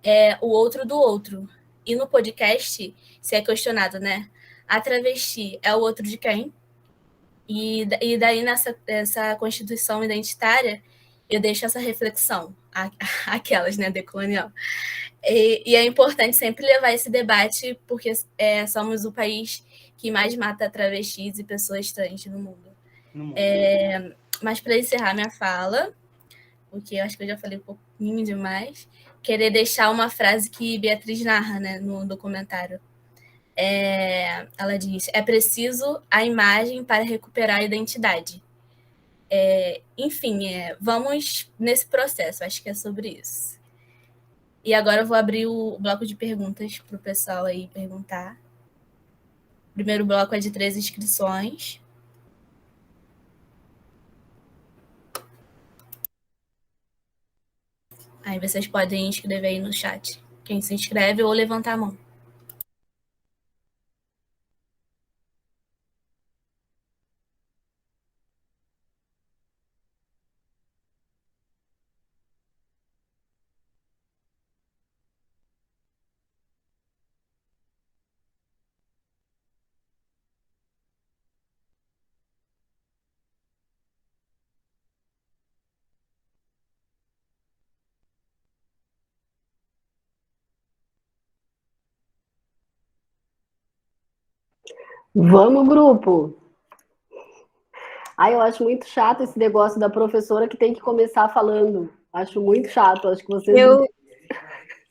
é o outro do outro. E no podcast, se é questionado, né? A travesti é o outro de quem? E daí, nessa constituição identitária, eu deixo essa reflexão, aquelas, né, decolonial. E é importante sempre levar esse debate, porque somos o país que mais mata travestis e pessoas trans no mundo. Mas para encerrar minha fala, porque eu acho que eu já falei um pouquinho demais, querer deixar uma frase que Beatriz narra, né, no documentário. Ela diz: é preciso a imagem para recuperar a identidade. Enfim, vamos nesse processo, acho que é sobre isso. E agora eu vou abrir o bloco de perguntas para o pessoal aí perguntar. O primeiro bloco é de 3 inscrições. Aí vocês podem escrever aí no chat quem se inscreve ou levantar a mão. Vamos, grupo! Eu acho muito chato esse negócio da professora que tem que começar falando. Acho muito chato. Acho que vocês.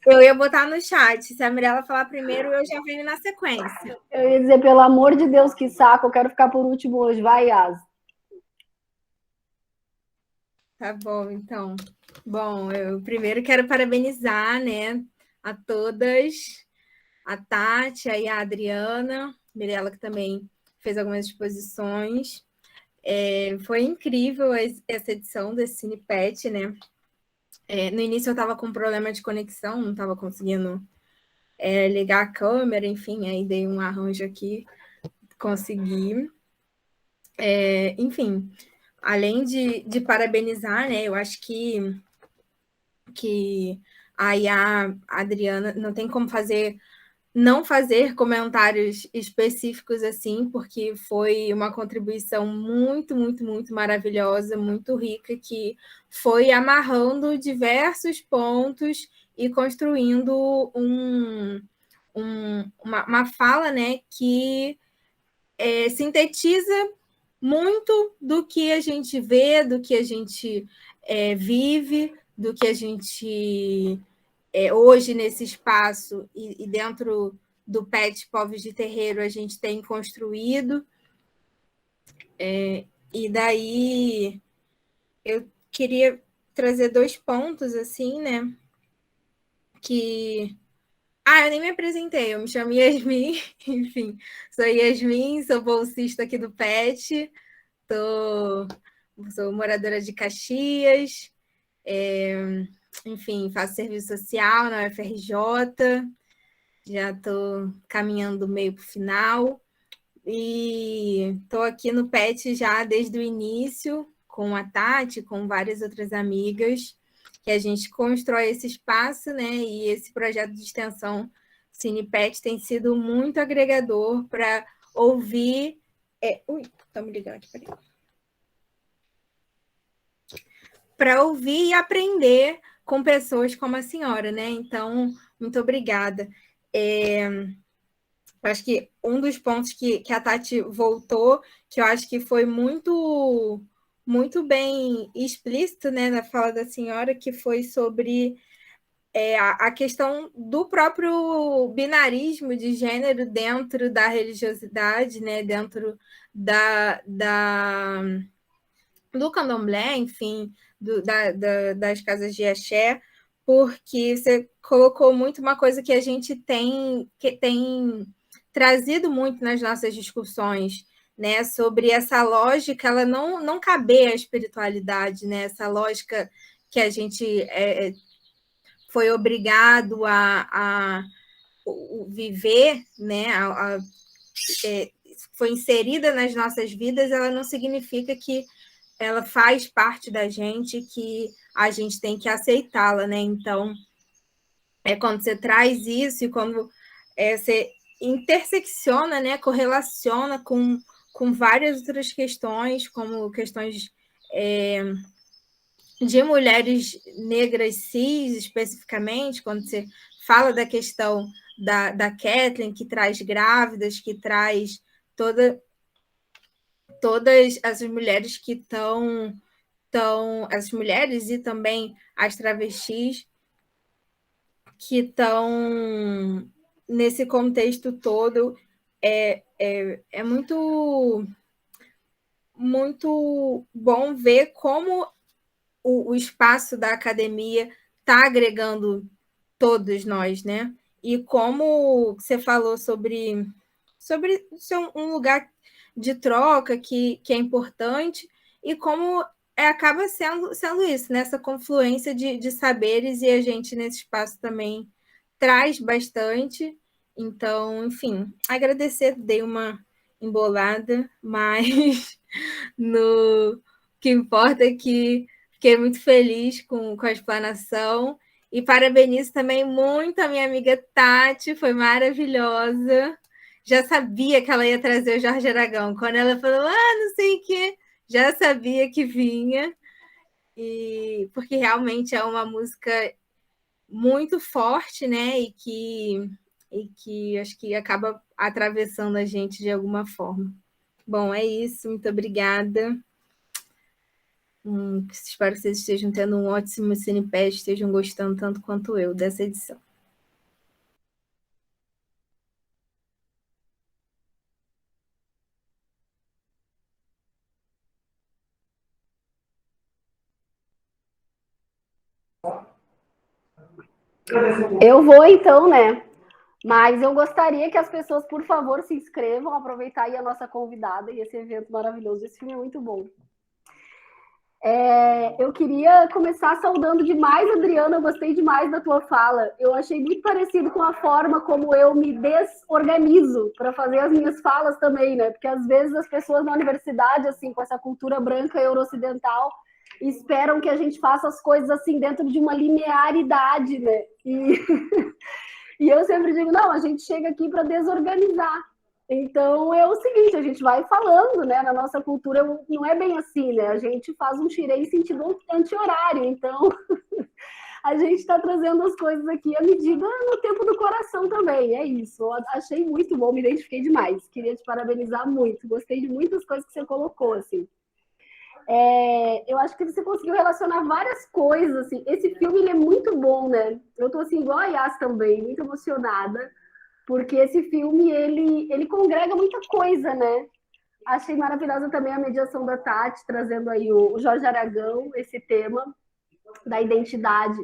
Eu ia botar no chat. Se a Mirella falar primeiro, eu já venho na sequência. Eu ia dizer, pelo amor de Deus, que saco. Eu quero ficar por último hoje. Vai, Yas. Tá bom, então. Bom, eu primeiro quero parabenizar, né, a todas, a Tati e a Adriana, Mirella, que também fez algumas exposições. Foi incrível essa edição desse CinePet, né? No início eu estava com problema de conexão, não estava conseguindo ligar a câmera, enfim, aí dei um arranjo aqui, consegui. Enfim, além de parabenizar, né? Eu acho que aí a Adriana não tem como não fazer comentários específicos assim, porque foi uma contribuição muito, muito, muito maravilhosa, muito rica, que foi amarrando diversos pontos e construindo uma fala, né, que sintetiza muito do que a gente vê, do que a gente vive, do que a gente hoje nesse espaço e dentro do PET Povos de Terreiro a gente tem construído. E daí eu queria trazer dois pontos assim, né? Que eu nem me apresentei, eu me chamo Yasmin, enfim, sou Yasmin, sou bolsista aqui do PET, sou moradora de Caxias, enfim, faço serviço social na UFRJ, já estou caminhando do meio para o final e estou aqui no PET já desde o início, com a Tati, com várias outras amigas, que a gente constrói esse espaço, né? E esse projeto de extensão CinePet tem sido muito agregador para ouvir. Ui, estão me ligando aqui, peraí. Para ouvir e aprender com pessoas como a senhora, né? Então, muito obrigada. Acho que um dos pontos que a Tati voltou, que eu acho que foi muito, muito bem explícito, né, na fala da senhora, que foi sobre a questão do próprio binarismo de gênero dentro da religiosidade, né, dentro do candomblé, enfim, das casas de axé, porque você colocou muito uma coisa que a gente tem trazido muito nas nossas discussões, né, sobre essa lógica, ela não caber à espiritualidade, né, essa lógica que a gente foi obrigado a viver, né, foi inserida nas nossas vidas, ela não significa que ela faz parte da gente, que a gente tem que aceitá-la, né? Então, quando você traz isso e quando você intersecciona, né, correlaciona com várias outras questões, como questões de mulheres negras cis, especificamente, quando você fala da questão da Kathleen, que traz grávidas, que traz todas as mulheres que estão as mulheres e também as travestis que estão nesse contexto todo é muito muito bom ver como o espaço da academia está agregando todos nós, né? E como você falou sobre ser um lugar de troca que é importante e como acaba sendo isso, nessa confluência de saberes e a gente nesse espaço também traz bastante. Então, enfim, agradecer, dei uma embolada, mas no que importa é que fiquei muito feliz com a explanação e parabenizo também muito a minha amiga Tati, foi maravilhosa. Já sabia que ela ia trazer o Jorge Aragão. Quando ela falou, não sei o quê, já sabia que vinha. E porque realmente é uma música muito forte, né? E que acho que acaba atravessando a gente de alguma forma. Bom, é isso. Muito obrigada. Espero que vocês estejam tendo um ótimo CinePad, estejam gostando tanto quanto eu dessa edição. Eu vou então, né? Mas eu gostaria que as pessoas, por favor, se inscrevam, aproveitar aí a nossa convidada e esse evento maravilhoso. Esse filme é muito bom. Eu queria começar saudando demais, Adriana, eu gostei demais da tua fala. Eu achei muito parecido com a forma como eu me desorganizo para fazer as minhas falas também, né? Porque às vezes as pessoas na universidade, assim, com essa cultura branca euro-ocidental, esperam que a gente faça as coisas assim dentro de uma linearidade, né? E eu sempre digo, não, a gente chega aqui para desorganizar. Então, é o seguinte, a gente vai falando, né? Na nossa cultura não é bem assim, né? A gente faz um xirê em sentido anti-horário. Então, a gente está trazendo as coisas aqui à medida no tempo do coração também. É isso. Eu achei muito bom, me identifiquei demais. Queria te parabenizar muito. Gostei de muitas coisas que você colocou, assim. Eu acho que você conseguiu relacionar várias coisas, assim. Esse filme, ele é muito bom, né? Eu tô, assim, igual a Yas também, muito emocionada, porque esse filme, ele congrega muita coisa, né? Achei maravilhosa também a mediação da Tati, trazendo aí o Jorge Aragão, esse tema da identidade.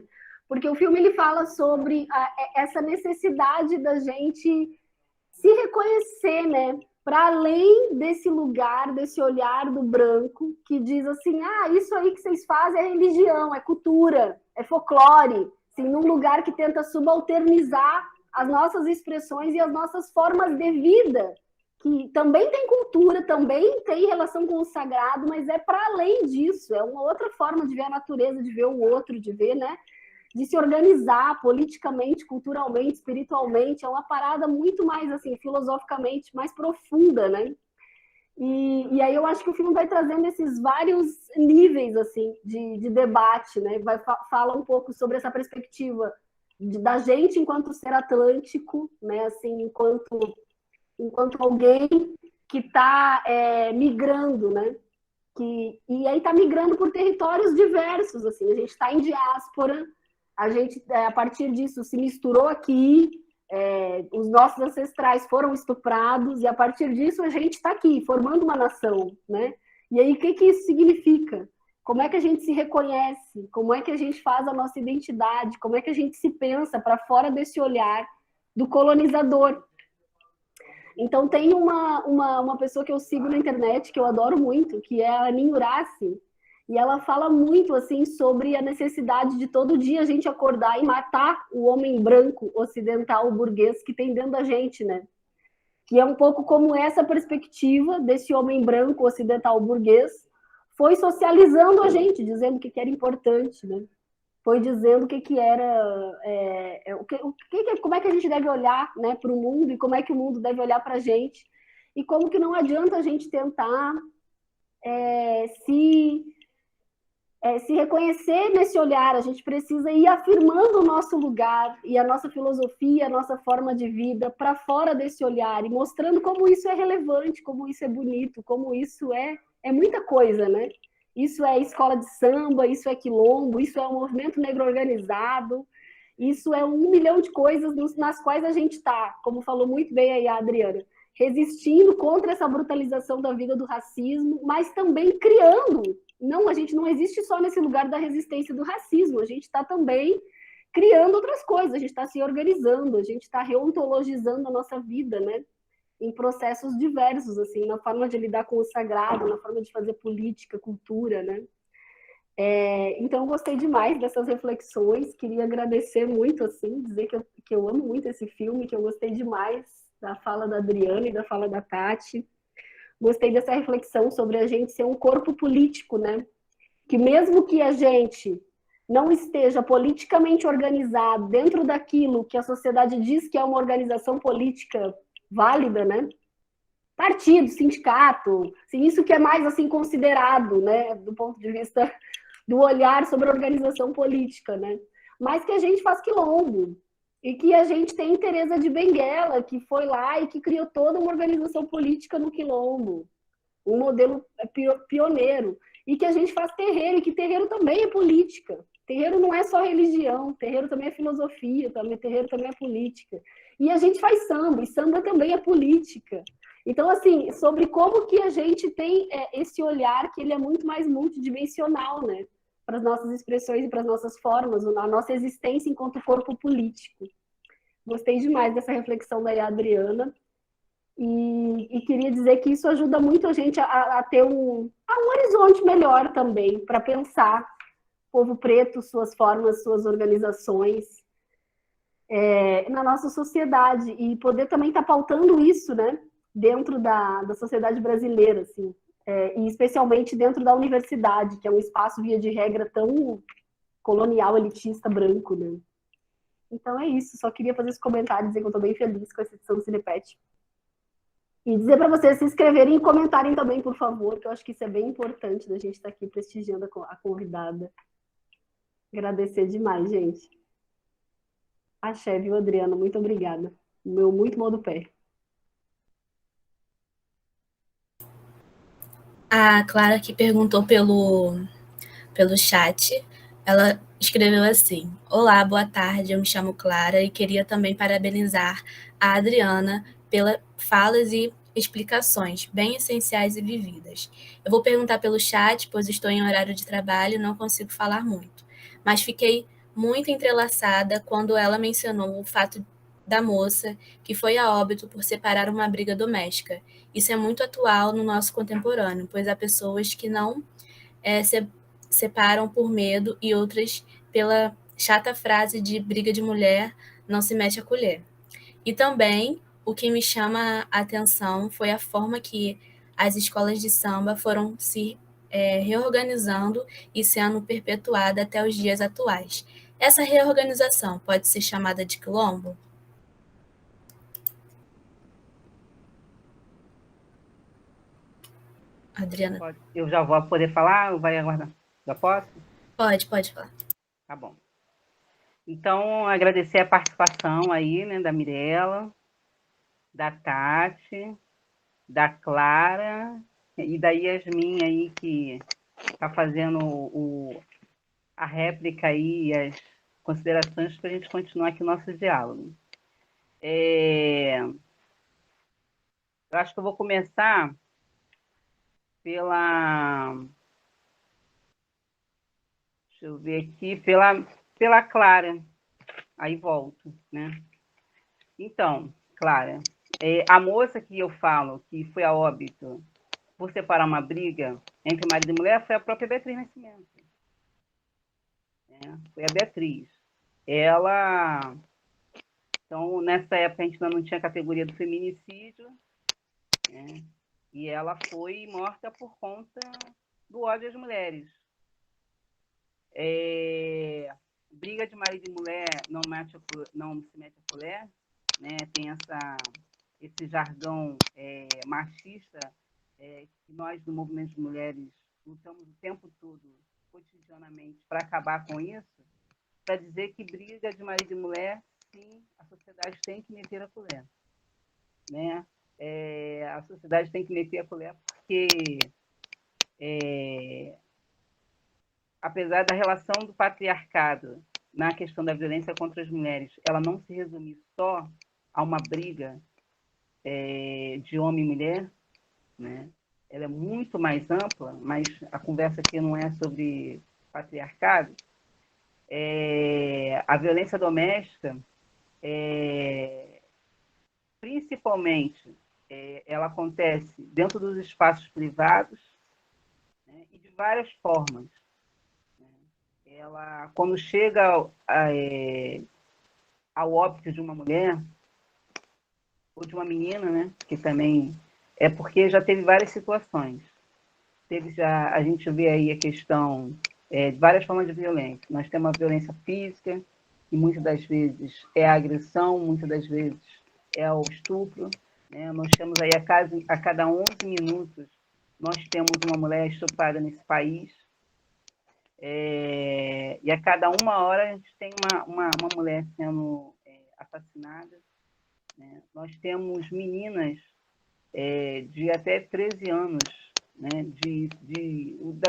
Porque o filme, ele fala sobre essa necessidade da gente se reconhecer, né? Para além desse lugar, desse olhar do branco, que diz assim, isso aí que vocês fazem é religião, é cultura, é folclore, assim, num lugar que tenta subalternizar as nossas expressões e as nossas formas de vida, que também tem cultura, também tem relação com o sagrado, mas é para além disso, é uma outra forma de ver a natureza, de ver o outro, de ver, né? De se organizar politicamente, culturalmente, espiritualmente, é uma parada muito mais, assim, filosoficamente, mais profunda, né? E aí eu acho que o filme vai trazendo esses vários níveis, assim, de debate, né? Fala um pouco sobre essa perspectiva da gente enquanto ser atlântico, né? Assim, enquanto alguém que está migrando, né? E aí está migrando por territórios diversos, assim, a gente está em diáspora, a gente, a partir disso, se misturou aqui, os nossos ancestrais foram estuprados, e a partir disso a gente está aqui, formando uma nação, né? E aí, o que isso significa? Como é que a gente se reconhece? Como é que a gente faz a nossa identidade? Como é que a gente se pensa para fora desse olhar do colonizador? Então, tem uma pessoa que eu sigo na internet, que eu adoro muito, que é a Anin Urassi, e ela fala muito, assim, sobre a necessidade de todo dia a gente acordar e matar o homem branco, ocidental, burguês, que tem dentro da gente, né? Que é um pouco como essa perspectiva desse homem branco, ocidental, burguês, foi socializando a gente, dizendo o que era importante, né? Foi dizendo o que era, como é que a gente deve olhar, né, para o mundo, e como é que o mundo deve olhar para a gente, e como que não adianta a gente tentar se reconhecer nesse olhar, a gente precisa ir afirmando o nosso lugar e a nossa filosofia, a nossa forma de vida para fora desse olhar, e mostrando como isso é relevante, como isso é bonito, como isso é muita coisa, né? Isso é escola de samba, isso é quilombo, isso é um movimento negro organizado, isso é 1 milhão de coisas nas quais a gente está, como falou muito bem aí a Adriana, resistindo contra essa brutalização da vida do racismo, mas também criando. Não, a gente não existe só nesse lugar da resistência do racismo, a gente está também criando outras coisas, a gente está se organizando, a gente está reontologizando a nossa vida, né? Em processos diversos, assim, na forma de lidar com o sagrado, na forma de fazer política, cultura, né? Então, eu gostei demais dessas reflexões, queria agradecer muito, assim, dizer que eu amo muito esse filme, que eu gostei demais da fala da Adriana e da fala da Tati. Gostei dessa reflexão sobre a gente ser um corpo político, né? Que mesmo que a gente não esteja politicamente organizado dentro daquilo que a sociedade diz que é uma organização política válida, né? Partido, sindicato, assim, isso que é mais assim considerado, né, do ponto de vista do olhar sobre a organização política, né? Mas que a gente faz quilombo, e que a gente tem Teresa de Benguela, que foi lá e que criou toda uma organização política no quilombo, um modelo pioneiro, e que a gente faz terreiro, e que terreiro também é política. Terreiro não é só religião, terreiro também é filosofia, terreiro também é política. E a gente faz samba, e samba também é política. Então, assim, sobre como que a gente tem esse olhar que ele é muito mais multidimensional, né? para as nossas expressões e para as nossas formas, a nossa existência enquanto corpo político. Gostei demais dessa reflexão da Adriana e queria dizer que isso ajuda muito a gente a ter um horizonte melhor também, para pensar povo preto, suas formas, suas organizações na nossa sociedade e poder também estar pautando isso, né, dentro da sociedade brasileira, assim, e especialmente dentro da universidade, que é um espaço, via de regra, tão colonial, elitista, branco, né? Então é isso, só queria fazer esse comentário, dizer que eu estou bem feliz com essa edição do Cinepet. E dizer para vocês se inscreverem e comentarem também, por favor, que eu acho que isso é bem importante da gente estar aqui prestigiando a convidada. Agradecer demais, gente. Axé, viu, Adriana? Muito obrigada. Meu muito bom do pé. A Clara, que perguntou pelo chat, ela escreveu assim: Olá, boa tarde, eu me chamo Clara e queria também parabenizar a Adriana pelas falas e explicações bem essenciais e vividas. Eu vou perguntar pelo chat, pois estou em horário de trabalho e não consigo falar muito, mas fiquei muito entrelaçada quando ela mencionou o fato da moça que foi a óbito por separar uma briga doméstica. Isso é muito atual no nosso contemporâneo, pois há pessoas que não se separam por medo e outras pela chata frase de briga de mulher não se mete a colher. E também o que me chama a atenção foi a forma que as escolas de samba foram se reorganizando e sendo perpetuada até os dias atuais. Essa reorganização pode ser chamada de quilombo? Adriana. Eu já vou poder falar ou vai aguardar? Já posso? Pode falar. Tá bom. Então, agradecer a participação aí, né, da Mirella, da Tati, da Clara e da Yasmin aí, que está fazendo a réplica aí e as considerações para a gente continuar aqui o nosso diálogo. Eu acho que eu vou começar pela... Deixa eu ver aqui, pela Clara. Aí volto, né? Então, Clara, a moça que eu falo que foi a óbito por separar uma briga entre marido e mulher foi a própria Beatriz Nascimento. Foi a Beatriz. Ela... Então, nessa época, a gente ainda não tinha a categoria do feminicídio, né? E ela foi morta por conta do ódio às mulheres. Briga de marido e mulher não se mete a colher, né? Tem esse jargão machista que nós, do movimento de mulheres, lutamos o tempo todo, cotidianamente, para acabar com isso, para dizer que briga de marido e mulher, sim, a sociedade tem que meter a colher, né? A sociedade tem que meter a colher porque, apesar da relação do patriarcado na questão da violência contra as mulheres, ela não se resume só a uma briga de homem e mulher, né? Ela é muito mais ampla, mas a conversa aqui não é sobre patriarcado. A violência doméstica, principalmente, ela acontece dentro dos espaços privados, né, e de várias formas. Ela, quando chega ao óbito de uma mulher, ou de uma menina, né, que também é porque já teve várias situações. A gente vê aí a questão de várias formas de violência. Nós temos a violência física, que muitas das vezes é a agressão, muitas das vezes é o estupro, né? Nós temos aí a cada 11 minutos, nós temos uma mulher estuprada nesse país, e a cada 1 hora a gente tem uma mulher sendo assassinada, né? Nós temos meninas de até 13 anos, né,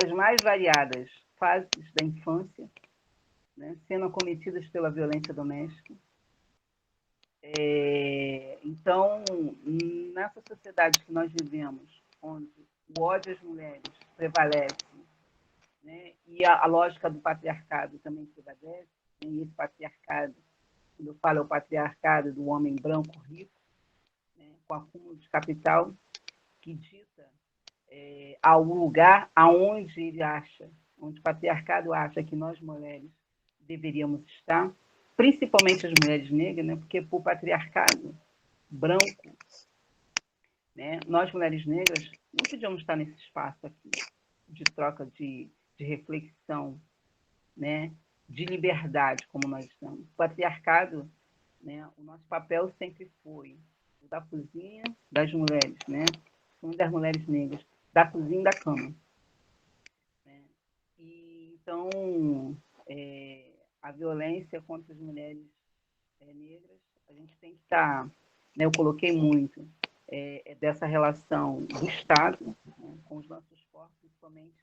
das mais variadas fases da infância, né, sendo acometidas pela violência doméstica. Então, nessa sociedade que nós vivemos, onde o ódio às mulheres prevalece né? E a lógica do patriarcado também prevalece, né? E esse patriarcado, quando eu falo é o patriarcado do homem branco rico, né? Com acúmulo de capital, que dita ao lugar aonde ele acha, onde o patriarcado acha que nós mulheres deveríamos estar, principalmente as mulheres negras, né? Porque por patriarcado branco, né? Nós mulheres negras não podíamos estar nesse espaço aqui de troca de reflexão, né? De liberdade, como nós estamos. O patriarcado, né? O nosso papel sempre foi o da cozinha das mulheres, né? Das mulheres negras, da cozinha e da cama. Né? E, então, a violência contra as mulheres negras, a gente tem que estar, né? Eu coloquei muito dessa relação do Estado, né? Com os nossos corpos, principalmente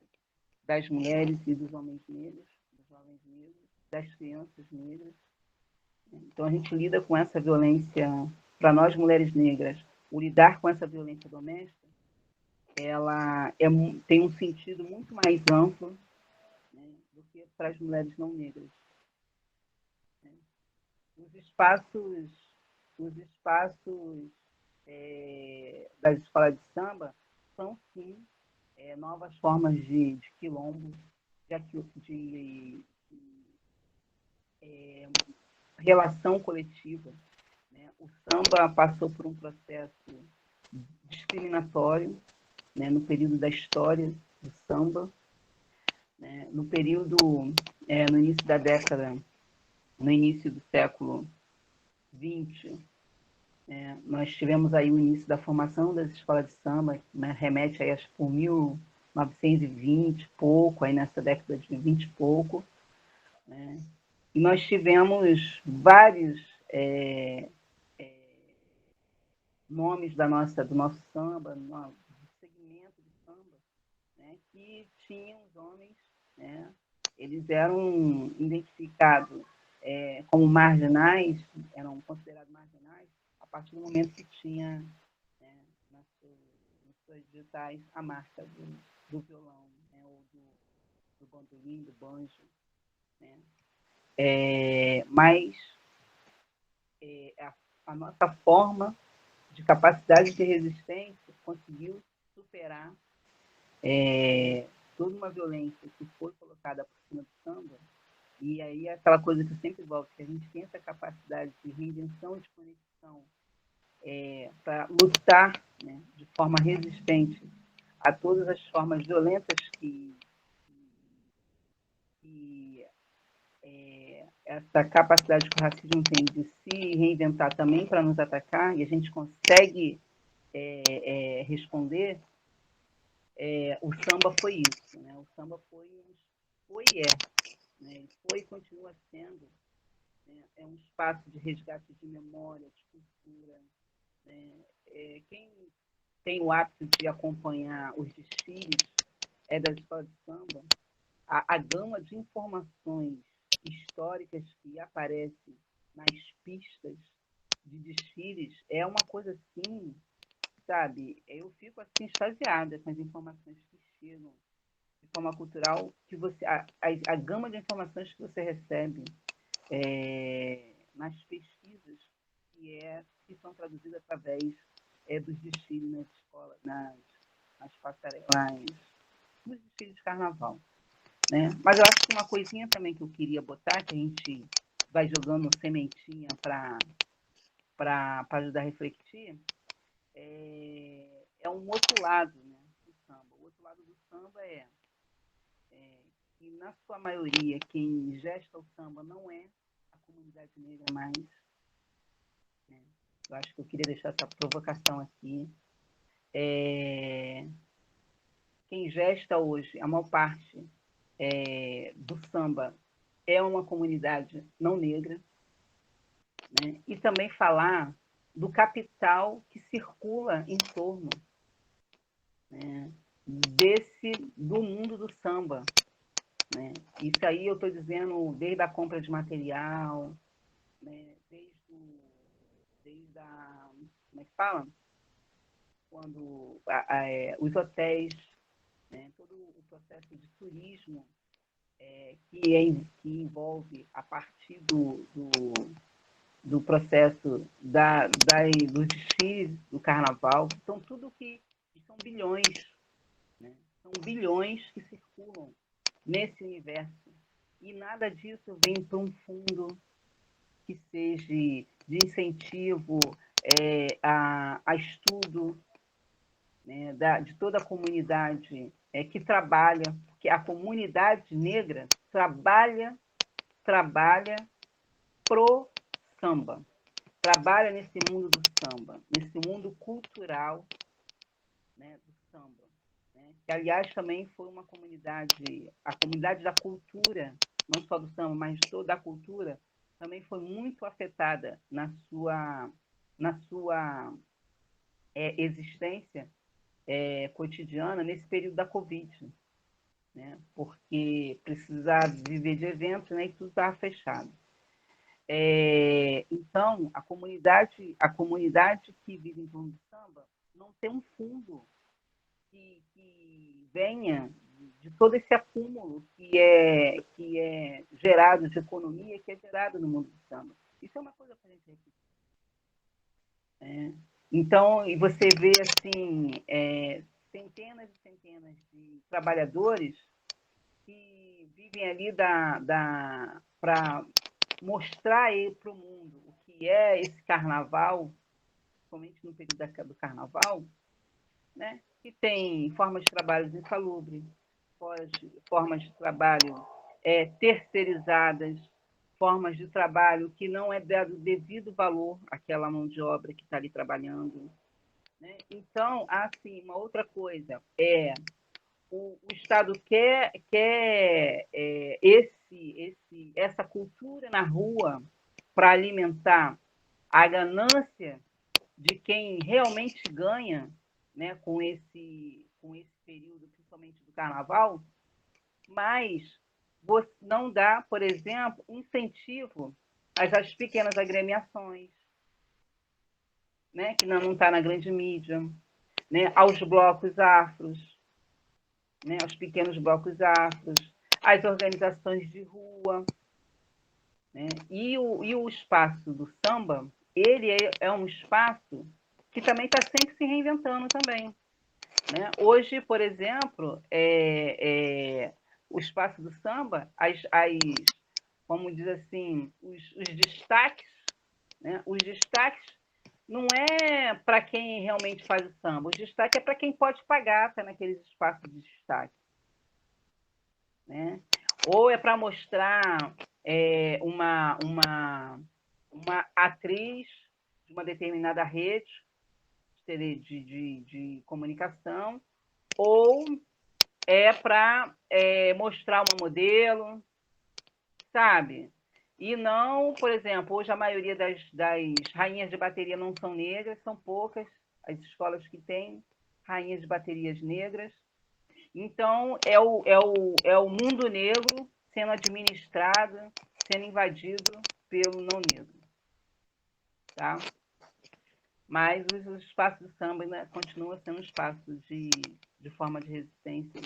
das mulheres e dos homens negros, dos jovens negros, das crianças negras. Então, a gente lida com essa violência, para nós mulheres negras, o lidar com essa violência doméstica, ela tem um sentido muito mais amplo, né, do que para as mulheres não negras. Né? Os espaços das escolas de samba são, sim, novas formas de quilombo, de relação coletiva. Né? O samba passou por um processo discriminatório, né, no período da história do samba, né, no início da década, no início do século XX, nós tivemos aí o início da formação das escolas de samba, né, remete aí, acho que por 1920 e pouco, aí nessa década de 20 e pouco, né, e nós tivemos vários nomes do nosso samba, do segmento de samba, né, que tinham os homens, né, eles eram identificados como marginais, eram considerados marginais, a partir do momento que tinha, né, nas suas digitais a marca do violão, né, ou do bandolim, do banjo. Né. Mas a nossa forma de capacidade de resistência conseguiu superar toda uma violência que foi colocada por cima do samba. E aí é aquela coisa que eu sempre volto, que a gente tem essa capacidade de reinvenção e de conexão para lutar, né, de forma resistente a todas as formas violentas que essa capacidade que o racismo tem de se reinventar também para nos atacar, e a gente consegue responder. O samba foi isso, né? O samba foi e né? Foi e continua sendo, né? É um espaço de resgate de memória, de cultura. Né? Quem tem o hábito de acompanhar os desfiles das escolas de samba, a gama de informações históricas que aparecem nas pistas de desfiles é uma coisa assim, sabe? Eu fico assim extasiada com as informações que chegam de forma cultural, que a gama de informações que você recebe nas pesquisas que são traduzidas através dos desfiles nas escolas, nas passarelas, nos desfiles de carnaval. Né? Mas eu acho que uma coisinha também que eu queria botar, que a gente vai jogando sementinha para ajudar a refletir, é um outro lado, né, do samba. O outro lado do samba é que, na sua maioria, quem gesta o samba não é a comunidade negra mais. Né? Eu acho que eu queria deixar essa provocação aqui. Quem gesta hoje, a maior parte do samba é uma comunidade não negra. Né? E também falar do capital que circula em torno, né, do mundo do samba. Né? Isso aí eu estou dizendo desde a compra de material, né, desde como é que fala? Quando os hotéis né? Todo o processo de turismo que envolve a partir do processo dos desfiles do carnaval. Então, tudo que são bilhões, né? São bilhões que circulam nesse universo. E nada disso vem para um fundo que seja de incentivo a estudo, né, de toda a comunidade que trabalha, porque a comunidade negra trabalha pro samba, trabalha nesse mundo do samba, nesse mundo cultural, né, do samba, né, que aliás também foi uma comunidade, a comunidade da cultura, não só do samba, mas toda a cultura, também foi muito afetada na sua existência cotidiana nesse período da Covid, né? Porque precisar viver de eventos, né? E tudo estava fechado. Então, a comunidade que vive em torno do samba não tem um fundo que venha de todo esse acúmulo que é gerado de economia, que é gerado no mundo do samba. Isso é uma coisa para a gente repetir. Então, e você vê assim centenas e centenas de trabalhadores que vivem ali para mostrar para o mundo o que é esse carnaval, principalmente no período do carnaval, né? Que tem formas de trabalho insalubres, formas de trabalho terceirizadas, formas de trabalho que não é dado devido valor àquela mão de obra que está ali trabalhando, né? Então, assim, uma outra coisa o Estado quer essa cultura na rua para alimentar a ganância de quem realmente ganha, né, com esse período, principalmente do carnaval, mas você não dá, por exemplo, incentivo às pequenas agremiações, né, que não está na grande mídia, né, aos blocos afros, né, aos pequenos blocos afros, às organizações de rua, né? E o espaço do samba, ele é um espaço que também está sempre se reinventando também, né? Hoje, por exemplo, o espaço do samba, vamos dizer assim, os destaques, né? Os destaques não é para quem realmente faz o samba, o destaque é para quem pode pagar, tá naqueles espaços de destaque, né? Ou é para mostrar uma atriz de uma determinada rede de comunicação, ou é para mostrar uma modelo, sabe? E não, por exemplo, hoje a maioria das rainhas de bateria não são negras, são poucas as escolas que têm rainhas de baterias negras. Então, é o mundo negro sendo administrado, sendo invadido pelo não negro. Tá? Mas os espaços do samba ainda continuam sendo espaços de forma de resistência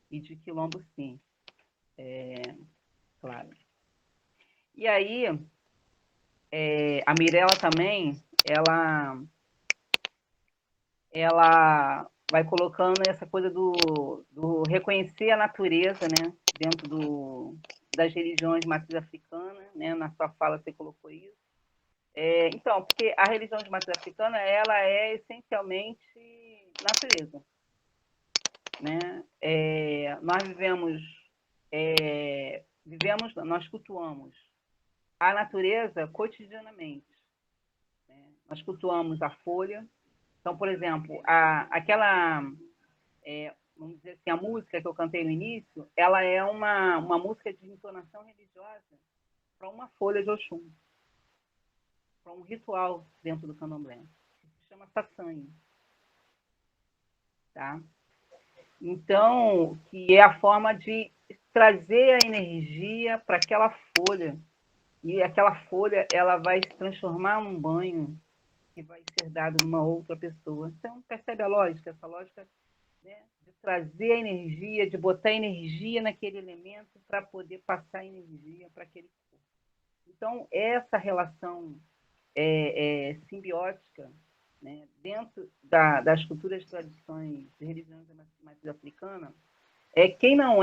e de quilombo, sim. Claro. E aí, a Mirella também, ela vai colocando essa coisa do reconhecer a natureza, né, dentro das religiões de matriz africana, né, na sua fala você colocou isso. Então, porque a religião de matriz africana, ela é essencialmente natureza, né? Nós cultuamos a natureza cotidianamente, né? Nós cultuamos a folha. Então, por exemplo, vamos dizer assim, a música que eu cantei no início, ela é uma música de entonação religiosa para uma folha de Oxum, para um ritual dentro do candomblé, que se chama sasanho. Tá? Então, que é a forma de trazer a energia para aquela folha, e aquela folha ela vai se transformar num banho que vai ser dado numa outra pessoa. Então, percebe a lógica? Essa lógica né, de trazer a energia, de botar energia naquele elemento para poder passar energia para aquele corpo. Então, essa relação simbiótica, né, dentro das culturas, tradições de religiões da matriz africana, quem não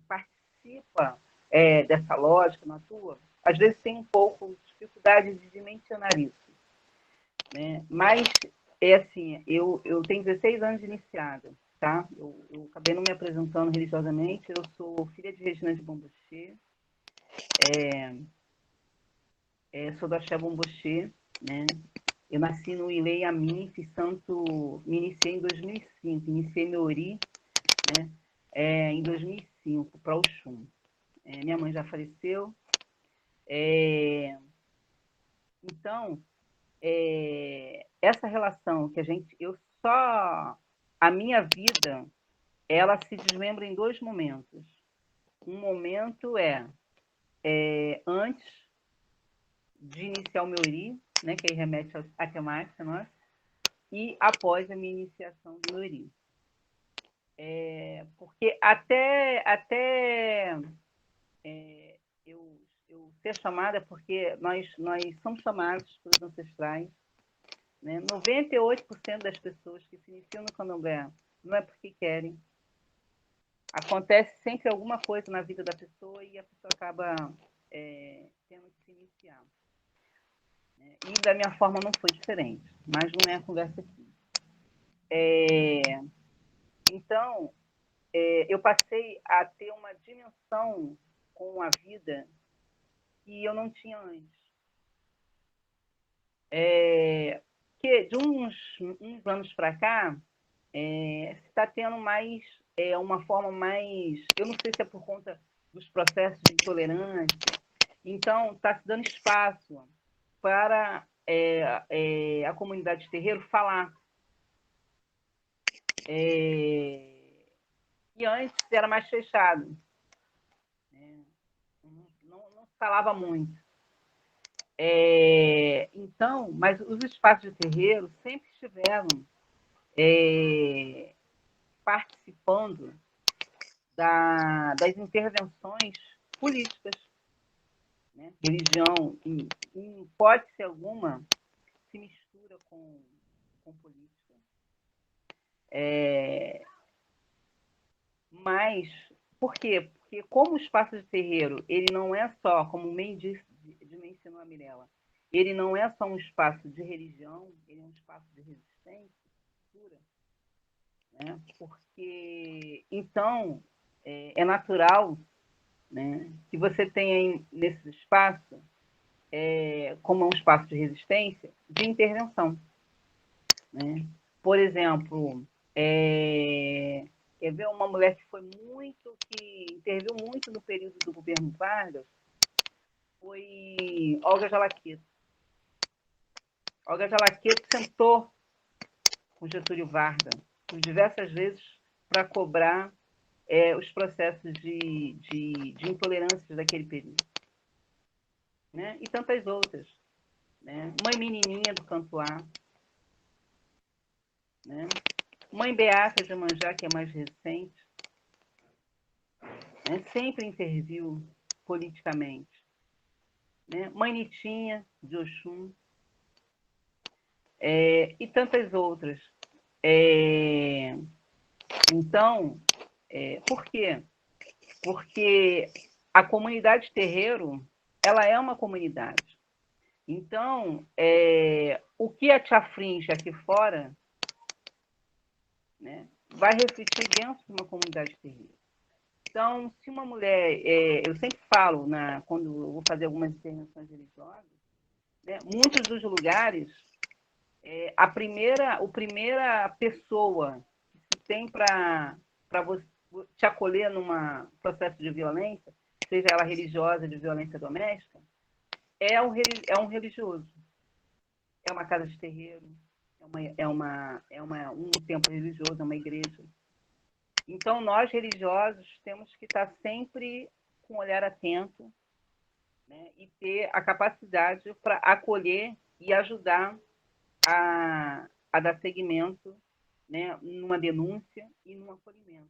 participa dessa lógica, não atua, às vezes tem um pouco de dificuldade de dimensionar isso, né? Mas assim, eu tenho 16 anos de iniciada, tá? Eu acabei não me apresentando religiosamente. Eu sou filha de Regina de Bombochê, sou do Axé Bombochê, né? Eu nasci no Ilê Yamin, fiz santo, me iniciei em 2005, iniciei meu Ori, né? Em 2005, para Oxum. Minha mãe já faleceu. Então, essa relação que a minha vida, ela se desmembra em dois momentos. Um momento antes de iniciar o meu Ori, né, que aí remete à temática nossa, e após a minha iniciação do meu Ori. Porque até eu ser chamada, porque nós somos chamados pelos ancestrais, né? 98% das pessoas que se iniciam no candomblé não é porque querem. Acontece sempre alguma coisa na vida da pessoa e a pessoa acaba tendo que se iniciar. E da minha forma não foi diferente, mas não é a conversa aqui. Então, eu passei a ter uma dimensão com a vida que eu não tinha antes. Que de uns anos para cá, se está tendo mais uma forma mais... Eu não sei se é por conta dos processos de intolerância. Então, está se dando espaço para a comunidade de terreiro falar. E antes era mais fechado. Não se falava muito. Então, mas os espaços de terreiro sempre estiveram participando das intervenções políticas, né? Religião, em hipótese alguma, se mistura com política. Mas, por quê? Porque como o espaço de terreiro, ele não é só, como bem mencionou a Mirella, ele não é só um espaço de religião, ele é um espaço de resistência, cultura, né? Porque, então, é natural, né, que você tenha nesse espaço, como um espaço de resistência, de intervenção, né? Por exemplo, quer ver uma mulher que interviu muito no período do governo Vargas, foi Olga Jalaqueto. Olga Jalaqueto sentou com Getúlio Vargas por diversas vezes para cobrar os processos de intolerância daquele período, né? E tantas outras, né? Mãe Menininha do Cantuá, né? Mãe Beata de Manjá, que é mais recente, né? Sempre interviu politicamente, né? Mãe Nitinha de Oxum, e tantas outras. Então, por quê? Porque a comunidade terreiro, ela é uma comunidade. Então, o que te aflige aqui fora, né, vai refletir dentro de uma comunidade terreiro. Então, se uma mulher... eu sempre falo, quando eu vou fazer algumas intervenções religiosas, né, muitos dos lugares, a primeira pessoa que se tem para te acolher num processo de violência, seja ela religiosa, de violência doméstica, é um religioso. É uma casa de terreiro, um templo religioso, é uma igreja. Então, nós religiosos temos que estar sempre com um olhar atento, né, e ter a capacidade para acolher e ajudar a dar seguimento, né, numa denúncia e num acolhimento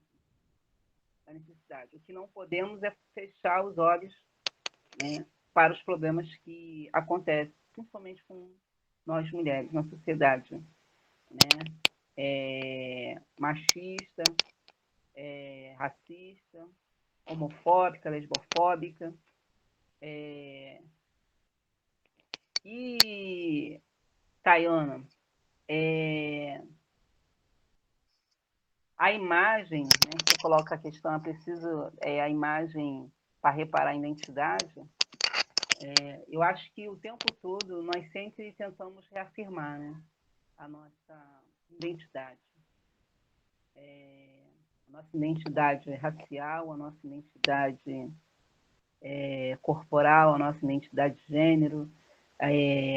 da necessidade. O que não podemos é fechar os olhos, né, para os problemas que acontecem, principalmente com nós mulheres na sociedade, né? Machista, racista, homofóbica, lesbofóbica. E, Tayana, a imagem, né, você coloca a questão, é preciso a imagem para reparar a identidade. Eu acho que o tempo todo nós sempre tentamos reafirmar, né, a nossa identidade. A nossa identidade racial, a nossa identidade corporal, a nossa identidade de gênero,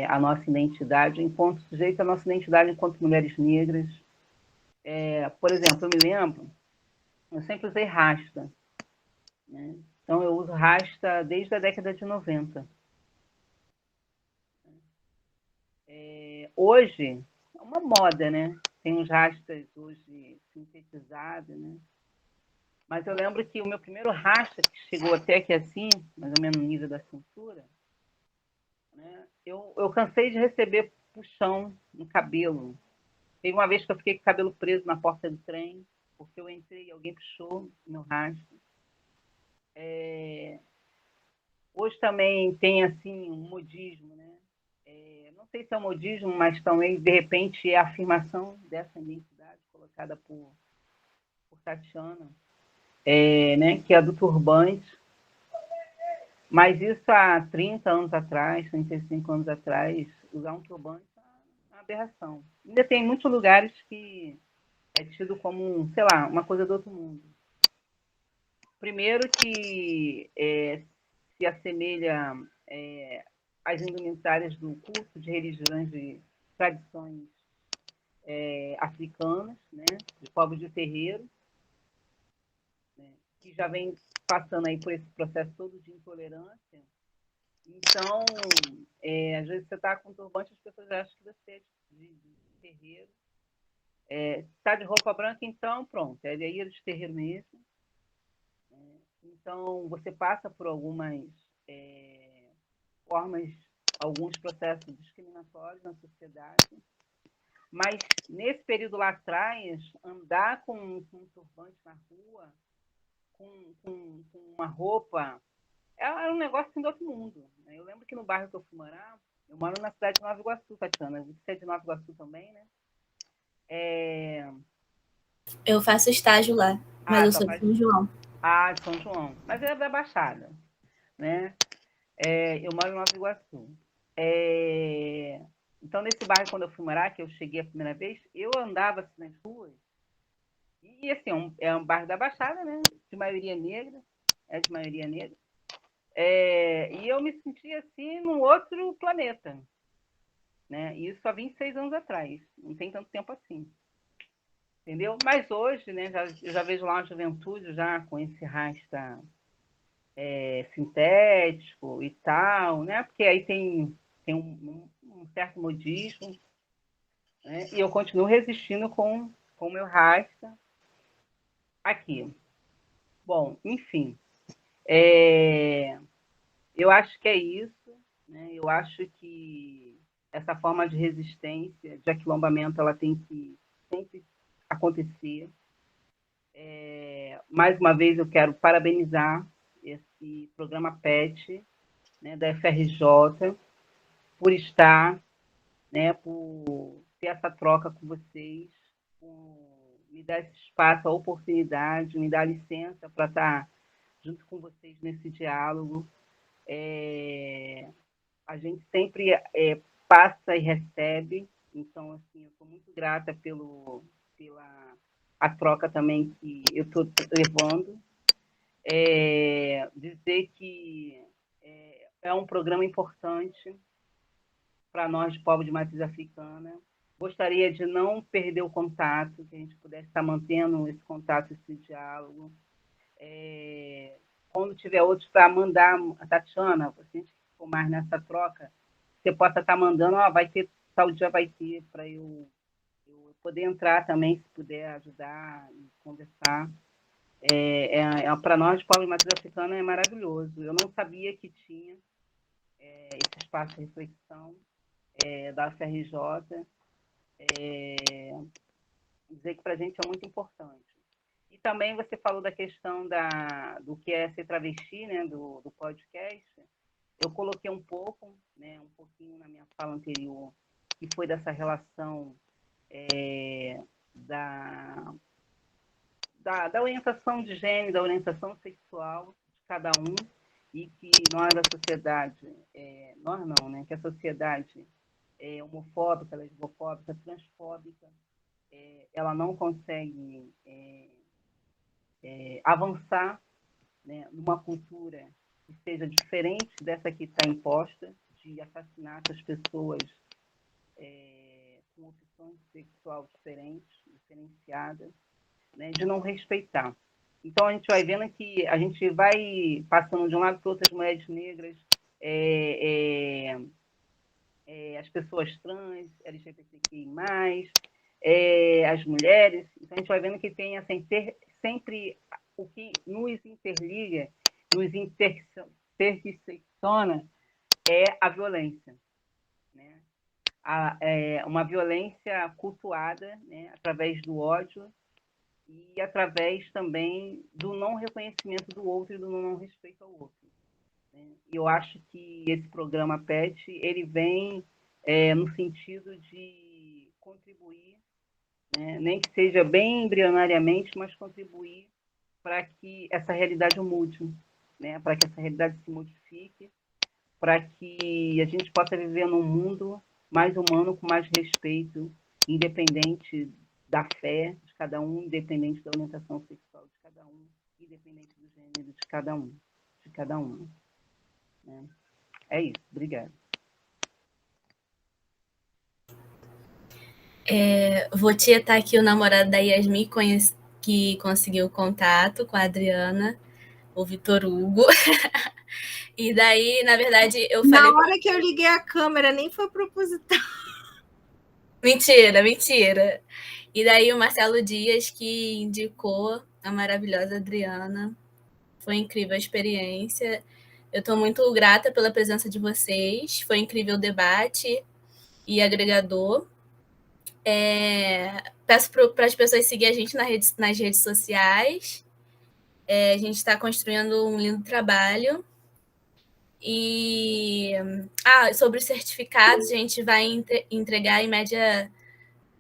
a nossa identidade enquanto sujeito, a nossa identidade enquanto mulheres negras. Por exemplo, eu me lembro, eu sempre usei rasta, né? Então eu uso rasta desde a década de 90. Hoje, é uma moda, né? Tem uns rastas hoje sintetizados, né? Mas eu lembro que o meu primeiro rasta, que chegou até aqui assim, mais ou menos no nível da cintura, né? Eu cansei de receber puxão no cabelo. Teve uma vez que eu fiquei com o cabelo preso na porta do trem, porque eu entrei e alguém puxou meu rastro. Hoje também tem assim um modismo, né? Não sei se é um modismo, mas também, de repente, é a afirmação dessa identidade colocada por Tatiana, né? Que é a do turbante. Mas isso há 30 anos atrás, 35 anos atrás, usar um turbante é uma aberração. Ainda tem muitos lugares que é tido como, sei lá, uma coisa do outro mundo. Primeiro que se assemelha às indumentárias do culto de religiões de tradições africanas, né, de povos de terreiro, né, que já vem passando aí por esse processo todo de intolerância. Então, às vezes você está com turbante, as pessoas acham que você é de terreiro. Está de roupa branca, então pronto, é de terreiro mesmo. Então, você passa por algumas formas, alguns processos discriminatórios na sociedade. Mas, nesse período lá atrás, andar com um turbante na rua, com uma roupa, era um negócio assim do outro mundo. Né? Eu lembro que no bairro que eu fui morar, eu moro na cidade de Nova Iguaçu, Tatiana. Você é de Nova Iguaçu também, né? Eu faço estágio lá, mas eu sou de São João. De São João. Mas é da Baixada, né? Eu moro em Nova Iguaçu. Então, nesse bairro, quando eu fui morar, que eu cheguei a primeira vez, eu andava assim, nas ruas. E, assim, é um bairro da Baixada, né? De maioria negra. De maioria negra. E eu me sentia, assim, num outro planeta. Né? E isso há 26 anos atrás. Não tem tanto tempo assim. Entendeu? Mas hoje, né, eu já vejo lá uma juventude já com esse rasta sintético e tal, né? Porque aí tem um certo modismo, né? E eu continuo resistindo com o meu rasta aqui. Bom, enfim, eu acho que é isso, né? Eu acho que essa forma de resistência, de aquilombamento, ela tem que sempre acontecer. Mais uma vez, eu quero parabenizar esse programa PET, né, da FRJ, por estar, né, por ter essa troca com vocês, por me dar esse espaço, a oportunidade, me dar a licença para estar junto com vocês nesse diálogo. A gente sempre passa e recebe, então, assim, eu estou muito grata pela a troca também que eu estou levando. Dizer que é um programa importante para nós, povo de matriz africana. Gostaria de não perder o contato, que a gente pudesse estar mantendo esse contato, esse diálogo. Quando tiver outros para mandar, a Tatiana, se a gente for mais nessa troca, você possa estar mandando, vai ter, tal dia vai ter, para eu poder entrar também, se puder ajudar e conversar. Para nós, Povos de Matriz Africana, é maravilhoso. Eu não sabia que tinha esse espaço de reflexão da UFRJ. Dizer que para a gente é muito importante. E também você falou da questão do que é ser travesti, né, do podcast. Eu coloquei um pouco, né, um pouquinho na minha fala anterior, que foi dessa relação da orientação de gênero, da orientação sexual de cada um, e que nós, a sociedade, nós não, né, que a sociedade é homofóbica, lesbofóbica, transfóbica, ela não consegue avançar, né, numa cultura que seja diferente dessa que está imposta, de assassinar as pessoas com opções sexuais diferenciadas, né, de não respeitar. Então, a gente vai vendo que a gente vai passando de um lado para o outro, as mulheres negras, as pessoas trans, LGBTQI+, as mulheres. Então, a gente vai vendo que tem assim, sempre o que nos interliga, nos intersecciona é a violência, né? Uma violência cultuada, né, através do ódio e através também do não reconhecimento do outro e do não respeito ao outro, né? E eu acho que esse programa PET, ele vem no sentido de contribuir, né, nem que seja bem embrionariamente, mas contribuir para que essa realidade mude, né, para que essa realidade se modifique, para que a gente possa viver num mundo mais humano, com mais respeito, independente da fé de cada um, independente da orientação sexual de cada um, independente do gênero de cada um, de cada uma. Né? É isso, obrigada. Vou tietar aqui o namorado da Yasmin, que conseguiu contato com a Adriana, o Vitor Hugo. E daí, na verdade, eu falei... Na hora que eu liguei a câmera, nem foi proposital. Mentira, mentira. E daí o Marcelo Dias, que indicou a maravilhosa Adriana. Foi incrível a experiência. Eu estou muito grata pela presença de vocês. Foi incrível o debate e agregador. Peço para as pessoas seguirem a gente nas redes sociais. A gente está construindo um lindo trabalho. E sobre os certificados, a gente vai entregar em média,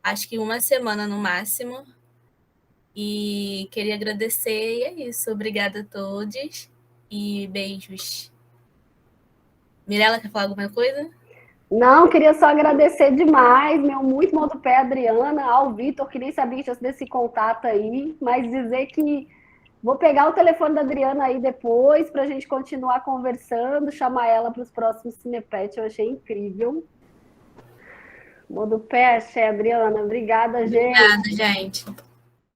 acho que 1 semana no máximo. E queria agradecer, e é isso. Obrigada a todos e beijos. Mirela, quer falar alguma coisa? Não, queria só agradecer demais, muito bom do pé, Adriana, ao Vitor, que nem sabia que tinha desse contato aí, mas dizer que vou pegar o telefone da Adriana aí depois para a gente continuar conversando, chamar ela para os próximos Cinepet, eu achei incrível. Bom do pé, Adriana, obrigada, gente. Obrigada, gente.